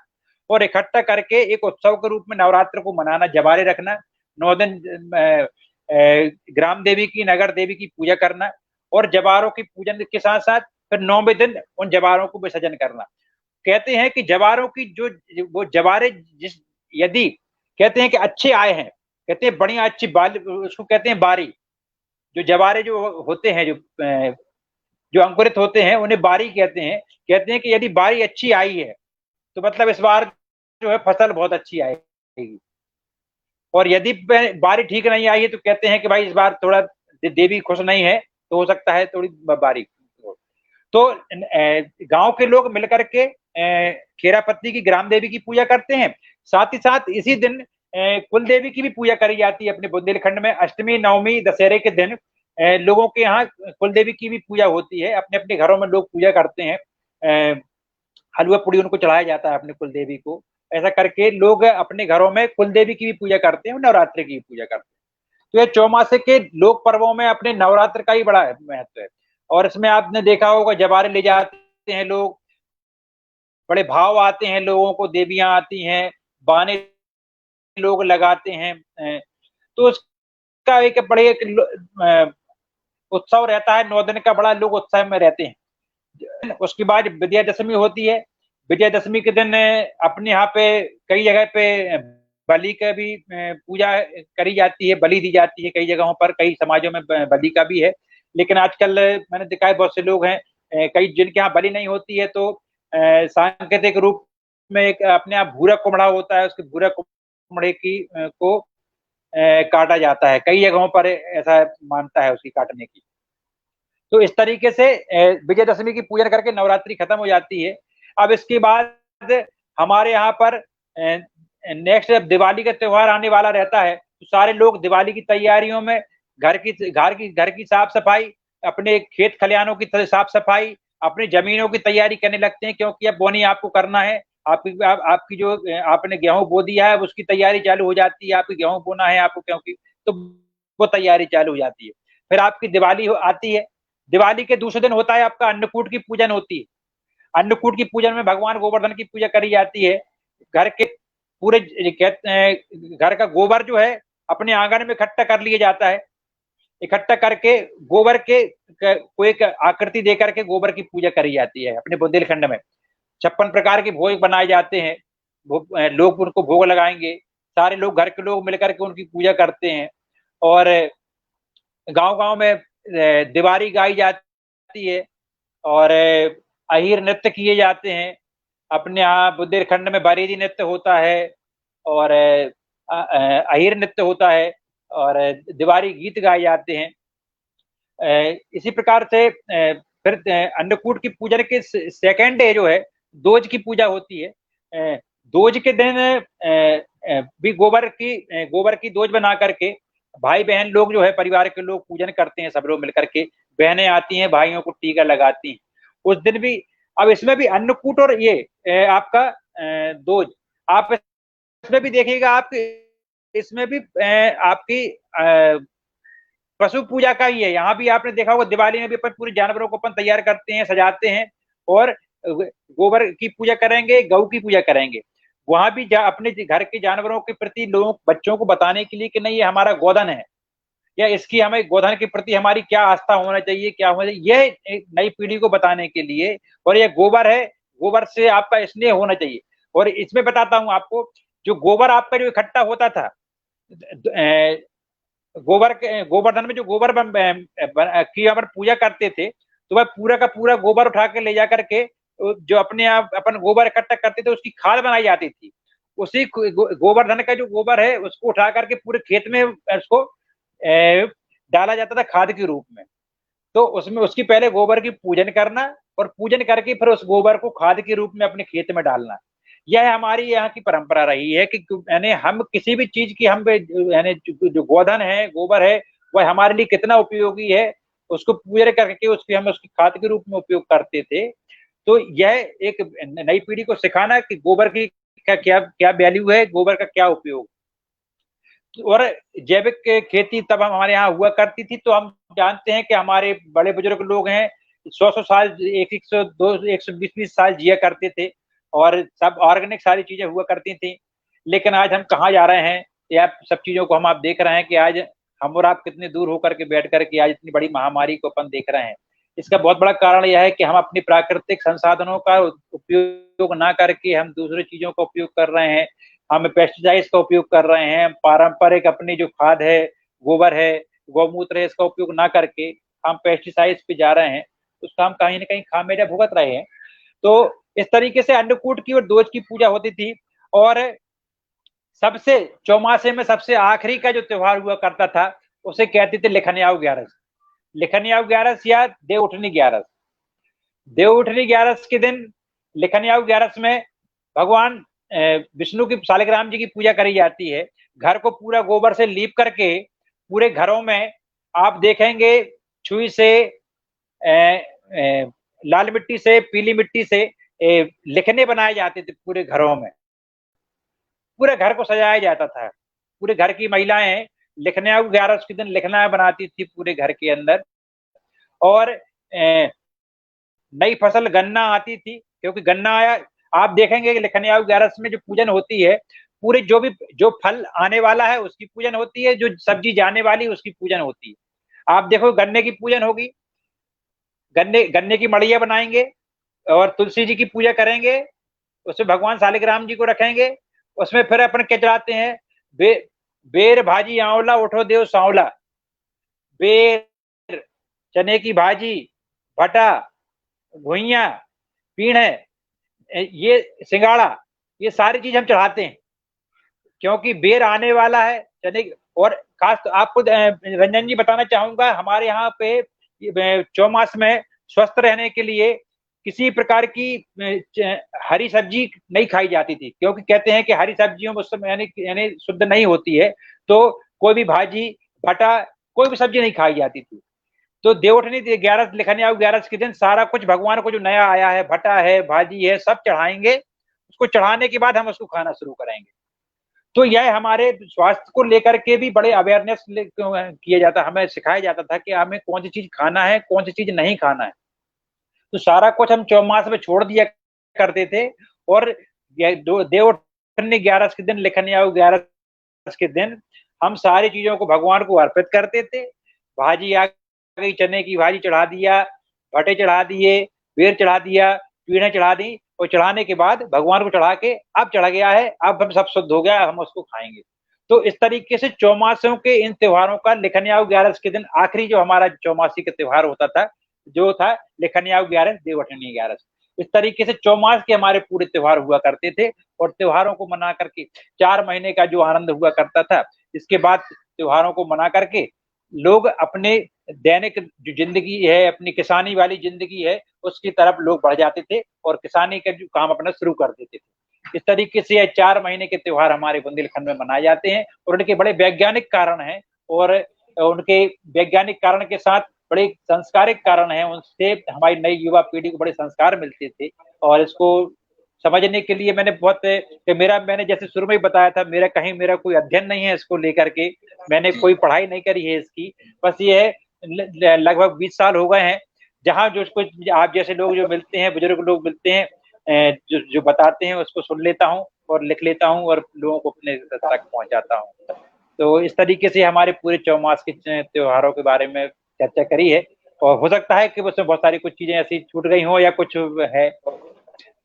और इकट्ठा करके एक उत्सव के रूप में नवरात्र को मनाना, जवारे रखना, 9 दिन ग्राम देवी की, नगर देवी की पूजा करना और जवारों की पूजन के साथ साथ फिर 9वें दिन उन जवारों को विसर्जन करना। कहते हैं कि जवारों की जो वो जवारे जिस यदि कहते हैं कि अच्छे आए हैं, कहते हैं बढ़िया अच्छी बाल, उसको कहते हैं बारी। जो जवारे जो होते हैं, जो अंकुरित होते हैं, उन्हें बारी कहते हैं। कहते हैं कि यदि बारी अच्छी आई है तो मतलब इस बार जो है फसल बहुत अच्छी आएगी, और यदि बारी ठीक नहीं आई है तो कहते हैं कि भाई इस बार थोड़ा देवी खुश नहीं है, तो हो सकता है थोड़ी बारी। तो गांव के लोग मिलकर के खेरापत्ती की, ग्राम देवी की पूजा करते हैं। साथ ही साथ इसी दिन कुल देवी की भी पूजा करी जाती है। अपने बुंदेलखंड में अष्टमी, नवमी, दशहरे के दिन लोगों के यहाँ कुल देवी की भी पूजा होती है। अपने अपने घरों में लोग पूजा करते हैं, हलवा पूड़ी उनको चढ़ाया जाता है अपने कुल देवी को। ऐसा करके लोग अपने घरों में कुल देवी की भी पूजा करते हैं और नवरात्रि की भी पूजा करते हैं। तो ये चौमासे के लोक पर्वों में अपने नवरात्र का ही बड़ा महत्व है। और इसमें आपने देखा होगा, जवारे ले जाते हैं लोग, बड़े भाव आते हैं लोगों को, देवियां आती हैं, बाने लोग लगाते हैं। तो उसका एक बड़े एक उत्सव रहता है, 9 दिन का बड़ा लोग उत्सव में रहते हैं। उसके बाद विजयादशमी होती है। विजयादशमी के दिन अपने यहाँ पे कई जगह पे बलि का भी पूजा करी जाती है, बलि दी जाती है कई जगहों पर, कई समाजों में बलि का भी है। लेकिन आजकल मैंने देखा है बहुत से लोग हैं, कई जिनके यहाँ बलि नहीं होती है, तो सांकेतिक रूप में एक अपने यहाँ भूरा कुमड़ा होता है, उसके भूरा कुमड़े की को काटा जाता है। कई जगहों पर ऐसा मानता है उसकी काटने की। तो इस तरीके से विजयदशमी की पूजन करके नवरात्रि खत्म हो जाती है। अब इसके बाद हमारे यहाँ पर नेक्स्ट दिवाली का त्योहार आने वाला रहता है, तो सारे लोग दिवाली की तैयारियों में घर की साफ सफाई, अपने खेत खलिहानों की साफ सफाई, अपनी जमीनों की तैयारी करने लगते हैं, क्योंकि अब बोनी आपको करना है। आपकी जो आपने गेहूं बो दिया है उसकी तैयारी चालू हो जाती है, आपकी गेहूं बोना है आपको, क्योंकि तो वो तैयारी चालू हो जाती है। फिर आपकी दिवाली आती है। दिवाली के दूसरे दिन होता है आपका अन्नकूट की पूजन होती है। अन्नकूट की पूजन में भगवान गोवर्धन की पूजा करी जाती है। घर के पूरे घर का गोबर जो है अपने आंगन में इकट्ठा कर लिया जाता है। इकट्ठा करके गोबर के को एक आकृति देकर के गोबर की पूजा करी जाती है अपने बुंदेलखंड में। 56 प्रकार के भोग बनाए जाते हैं। लोग उनको भोग लगाएंगे। सारे लोग, घर के लोग मिलकर के उनकी पूजा करते हैं। और गांव गांव में दिवारी गाई जाती है और अहिर नृत्य किए जाते हैं। अपने यहाँ बुंदेलखंड में बरेदी नृत्य होता है और अहिर नृत्य होता है और दिवारी गीत गाए जाते हैं। इसी प्रकार से फिर अन्नकूट की पूजन के सेकेंड डे जो है दोज की पूजा होती है। दोज के दिन भी गोबर की दोज बना करके भाई बहन लोग जो है परिवार के लोग पूजन करते हैं, सब लोग मिलकर के। बहनें आती हैं, भाइयों को टीका लगाती हैं उस दिन भी। अब इसमें भी अन्नकूट और ये आपका दोज, आप इसमें भी देखिएगा, आप इसमें भी आपकी पशु पूजा का ही है। यहाँ भी आपने देखा होगा दिवाली में भी अपन पूरे जानवरों को अपन तैयार करते हैं, सजाते हैं और गोबर की पूजा करेंगे, गौ की पूजा करेंगे। वहां भी अपने घर के जानवरों के प्रति लोगों बच्चों को बताने के लिए कि नहीं ये हमारा गोधन है, या इसकी हमें गोधन के प्रति हमारी क्या आस्था होना चाहिए, क्या होना चाहिए, ये एक नई पीढ़ी को बताने के लिए। और ये गोबर है, गोबर से आपका स्नेह होना चाहिए। और इसमें बताता हूं आपको, जो गोबर आपका जो इकट्ठा होता था गोवर्धन में, जो गोबर की अपन पूजा करते थे, तो वह पूरा का पूरा गोबर उठा के ले जाकर के जो अपने आप अपन गोबर इकट्ठा करते थे उसकी खाद बनाई जाती थी। उसी गोवर्धन का जो गोबर है उसको उठा करके पूरे खेत में उसको डाला जाता था खाद के रूप में। तो उसमें उसकी पहले गोबर की पूजन करना और पूजन करके फिर उस गोबर को खाद के रूप में अपने खेत में डालना। यह हमारी यहाँ की परंपरा रही है कि यानी हम किसी भी चीज की, हम यानी जो गोधन है, गोबर है, वह हमारे लिए कितना उपयोगी है, उसको पूजन करके उसकी हम उसकी खाद के रूप में उपयोग करते थे। तो यह एक नई पीढ़ी को सिखाना कि गोबर की का क्या क्या वैल्यू है, गोबर का क्या उपयोग। और जैविक खेती तब हमारे यहाँ हुआ करती थी, तो हम जानते हैं कि हमारे बड़े बुजुर्ग लोग हैं 100 साल, 120 साल जिया करते थे और सब ऑर्गेनिक सारी चीजें हुआ करती थी। लेकिन आज हम कहाँ जा रहे हैं, या सब चीजों को हम आप देख रहे हैं कि आज हम और आप कितने दूर होकर के बैठ करके आज इतनी बड़ी महामारी को अपन देख रहे हैं। इसका बहुत बड़ा कारण यह है कि हम अपनी प्राकृतिक संसाधनों का उपयोग ना करके हम दूसरी चीजों का उपयोग कर रहे हैं। हम पेस्टिसाइड्स का उपयोग कर रहे हैं। पारंपरिक अपनी जो खाद है, गोबर है, गौमूत्र है, इसका उपयोग ना करके हम पेस्टिसाइड्स पे जा रहे हैं। उसका हम कहीं ना कहीं खामियाजा भुगत रहे हैं। तो इस तरीके से अन्नकूट की और दोज की पूजा होती थी। और सबसे चौमासे में सबसे आखिरी का जो त्योहार हुआ करता था उसे कहते थे लिखनियाऊ ग्यारस। लिखनियाऊ ग्यारस या देवउठनी ग्यारस। देवउठनी ग्यारस के दिन, लिखनियाऊ ग्यारस में भगवान विष्णु की, शालिग्राम जी की पूजा करी जाती है। घर को पूरा गोबर से लीप करके पूरे घरों में आप देखेंगे छुई से, लाल मिट्टी से, पीली मिट्टी से लिखने बनाए जाते थे पूरे घरों में। पूरे घर को सजाया जाता था। पूरे घर की महिलाएं लिखनियाऊ ग्यारस के दिन लिखना बनाती थी पूरे घर के अंदर। और नई फसल गन्ना आती थी, क्योंकि गन्ना आया। आप देखेंगे कि लिखनियाऊ ग्यारस में जो पूजन होती है, पूरे जो फल आने वाला है उसकी पूजन होती है, जो सब्जी जाने वाली उसकी पूजन होती है। आप देखो गन्ने की पूजन होगी, गन्ने की मड़िया बनाएंगे और तुलसी जी की पूजा करेंगे। उसमें भगवान शालिग्राम जी को रखेंगे। उसमें फिर अपन क्या चढ़ाते हैं, बेर भाजी आंवला उठो देव सांवला। बेर, चने की भाजी, भटा, घुइया, पीढ़, ये सिंगाड़ा, ये सारी चीज हम चढ़ाते हैं, क्योंकि बेर आने वाला है। चने और खास तो आपको रंजन जी बताना चाहूंगा, हमारे यहाँ पे चौमास में स्वस्थ रहने के लिए किसी प्रकार की हरी सब्जी नहीं खाई जाती थी, क्योंकि कहते हैं कि हरी सब्जियों में यानी शुद्ध नहीं होती है। तो कोई भी भाजी, भटा कोई भी सब्जी नहीं खाई जाती थी। तो देवउठनी 11 लिखनिया 11 के दिन सारा कुछ भगवान को जो नया आया है, भटा है, भाजी है, सब चढ़ाएंगे। उसको चढ़ाने के बाद हम उसको खाना शुरू करेंगे। तो यह हमारे स्वास्थ्य को लेकर के भी बड़े अवेयरनेस किया जाता, हमें सिखाया जाता था कि हमें कौन सी चीज खाना है, कौन सी चीज नहीं खाना है। तो सारा कुछ हम चौमास में छोड़ दिया करते थे। और देवउठनी 11 के दिन, लिखनिया 11 के दिन हम सारी चीजों को भगवान को अर्पित करते थे। भाजी आ गई, चने की भाजी चढ़ा दिया, भटे चढ़ा दिए, बेर चढ़ा दिया, पीढ़े चढ़ा दी, और चढ़ाने के बाद भगवान को चढ़ा के अब चढ़ गया है, अब हम सब शुद्ध हो गया, हम उसको खाएंगे। तो इस तरीके से चौमासों के इन त्योहारों का लिखनिया 11 के दिन आखिरी जो हमारा चौमासी का त्योहार होता था, जो था लिखनिया 11, देवउठनी 11। इस तरीके से चौमास के हमारे पूरे त्योहार हुआ करते थे। और त्योहारों को मना करके 4 महीने का जो आनंद हुआ करता था, इसके बाद त्योहारों को मना करके लोग अपने दैनिक जो जिंदगी है, अपनी किसानी वाली जिंदगी है, उसकी तरफ लोग बढ़ जाते थे और किसानी का जो काम अपना शुरू कर देते थे। इस तरीके से ये 4 महीने के त्योहार हमारे बुंदेलखंड में मनाए जाते हैं और उनके बड़े वैज्ञानिक कारण हैं। और उनके वैज्ञानिक कारण के साथ बड़े संस्कारिक कारण हैं। उनसे हमारी नई युवा पीढ़ी को बड़े संस्कार मिलते थे। और इसको समझने के लिए मैंने जैसे शुरू में ही बताया था, मेरा कोई अध्ययन नहीं है इसको लेकर के, मैंने कोई पढ़ाई नहीं करी है इसकी। बस ये है, लगभग 20 साल हो गए हैं जहाँ जो उसको आप जैसे लोग जो मिलते हैं, बुजुर्ग लोग मिलते हैं, जो बताते हैं उसको सुन लेता हूँ और लिख लेता हूँ और लोगों को अपने तक पहुंचाता हूँ। तो इस तरीके से हमारे पूरे चौमास के त्योहारों के बारे में चर्चा करी है। और हो सकता है कि उसमें बहुत सारी कुछ चीजें ऐसी छूट गई हो, या कुछ है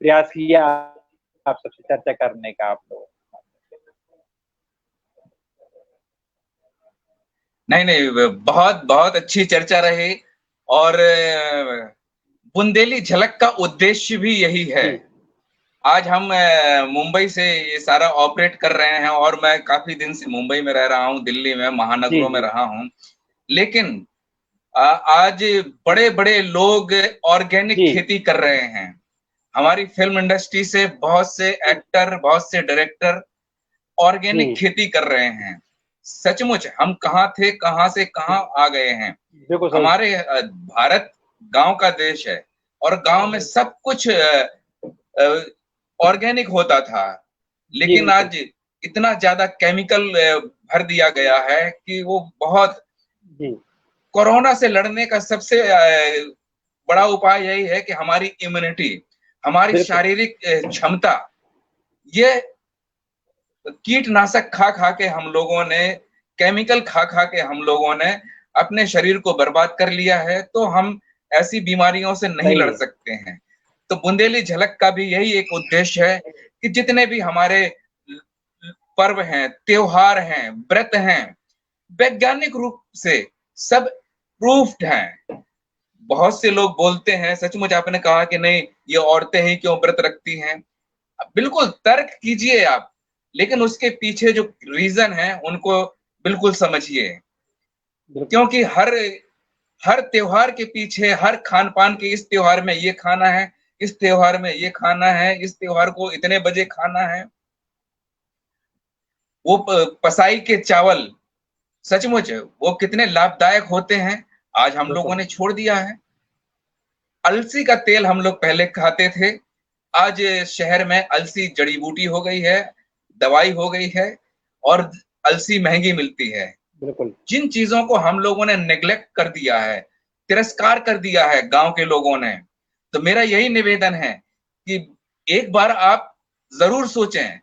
प्रयास किया आप सबसे चर्चा करने का आप लोग। नहीं नहीं, बहुत बहुत अच्छी चर्चा रही। और बुंदेली झलक का उद्देश्य भी यही है। आज हम मुंबई से ये सारा ऑपरेट कर रहे हैं, और मैं काफी दिन से मुंबई में रह रहा हूँ, दिल्ली में, महानगरों में रहा हूँ। लेकिन आज बड़े बड़े लोग ऑर्गेनिक खेती कर रहे हैं। हमारी फिल्म इंडस्ट्री से बहुत से एक्टर, बहुत से डायरेक्टर ऑर्गेनिक खेती कर रहे हैं। सचमुच हम कहाँ थे, कहाँ से कहाँ आ गए हैं। हमारे भारत गांव का देश है, और गांव में सब कुछ ऑर्गेनिक होता था। लेकिन आज इतना ज्यादा केमिकल भर दिया गया है कि वो बहुत, कोरोना से लड़ने का सबसे बड़ा उपाय यही है कि हमारी इम्यूनिटी, हमारी शारीरिक क्षमता, ये कीटनाशक खा खा के हम लोगों ने, केमिकल खा खा के हम लोगों ने अपने शरीर को बर्बाद कर लिया है। तो हम ऐसी बीमारियों से नहीं लड़ सकते हैं। तो बुंदेली झलक का भी यही एक उद्देश्य है कि जितने भी हमारे पर्व हैं, त्योहार हैं, व्रत हैं, वैज्ञानिक रूप से सब प्रूफ्ड हैं। बहुत से लोग बोलते हैं, सचमुच आपने कहा कि नहीं ये औरतें ही क्यों व्रत रखती हैं। बिल्कुल तर्क कीजिए आप, लेकिन उसके पीछे जो रीजन है उनको बिल्कुल समझिए। क्योंकि हर त्योहार के पीछे, हर खान पान के, इस त्योहार में ये खाना है, इस त्योहार में ये खाना है, इस त्योहार को इतने बजे खाना है। वो पसाई के चावल, सचमुच वो कितने लाभदायक होते हैं, आज हम लोगों ने छोड़ दिया है। अलसी का तेल हम लोग पहले खाते थे, आज शहर में अलसी जड़ी बूटी हो गई है, दवाई हो गई है, और अलसी महंगी मिलती है। जिन चीजों को हम लोगों ने नेग्लेक्ट कर दिया है, तिरस्कार कर दिया है गांव के लोगों ने, तो मेरा यही निवेदन है कि एक बार आप जरूर सोचें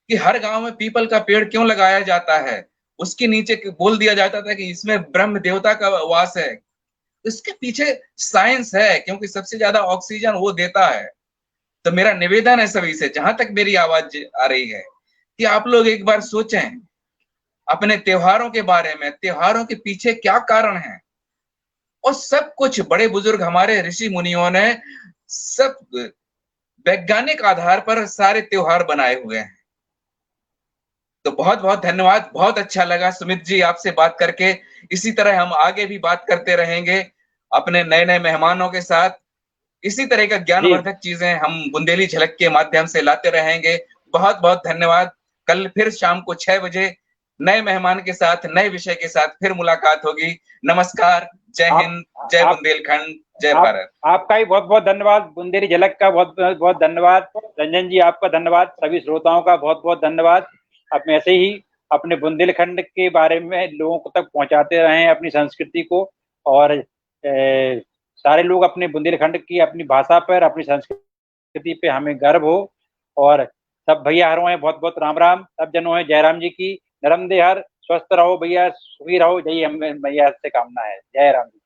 कि हर गांव में पीपल का पेड़ क्यों लगाया जाता है। उसके नीचे बोल दिया जाता था कि इसमें ब्रह्म देवता का वास है। इसके पीछे साइंस है, क्योंकि सबसे ज्यादा ऑक्सीजन वो देता है। तो मेरा निवेदन है सभी से, जहां तक मेरी आवाज आ रही है, कि आप लोग एक बार सोचें अपने त्योहारों के बारे में, त्योहारों के पीछे क्या कारण है। और सब कुछ बड़े बुजुर्ग हमारे ऋषि मुनियों ने सब वैज्ञानिक आधार पर सारे त्योहार बनाए हुए हैं। तो बहुत बहुत धन्यवाद, बहुत अच्छा लगा सुमित जी आपसे बात करके। इसी तरह हम आगे भी बात करते रहेंगे अपने नए नए मेहमानों के साथ। इसी तरह का ज्ञानवर्धक चीजें हम बुंदेली झलक के माध्यम से लाते रहेंगे। बहुत बहुत धन्यवाद। कल फिर शाम को 6 बजे नए मेहमान के साथ, नए विषय के साथ फिर मुलाकात होगी। नमस्कार, जय हिंद, जय बुंदेलखंड, जय भारत। आपका भी बहुत बहुत धन्यवाद। बुंदेली झलक का बहुत बहुत धन्यवाद। रंजन जी आपका धन्यवाद। सभी श्रोताओं का बहुत बहुत धन्यवाद। आप ऐसे ही अपने बुंदेलखंड के बारे में लोगों तक पहुंचाते रहें, अपनी संस्कृति को। और सारे लोग अपने बुंदेलखंड की, अपनी भाषा पर, अपनी संस्कृति पे हमें गर्व हो। और सब भैया हरों हैं, बहुत बहुत राम राम। सब जनों हैं जयराम जी की। नरम देहर, स्वस्थ रहो भैया, सुखी रहो, यही हमें भैया से कामना है। जय राम जी।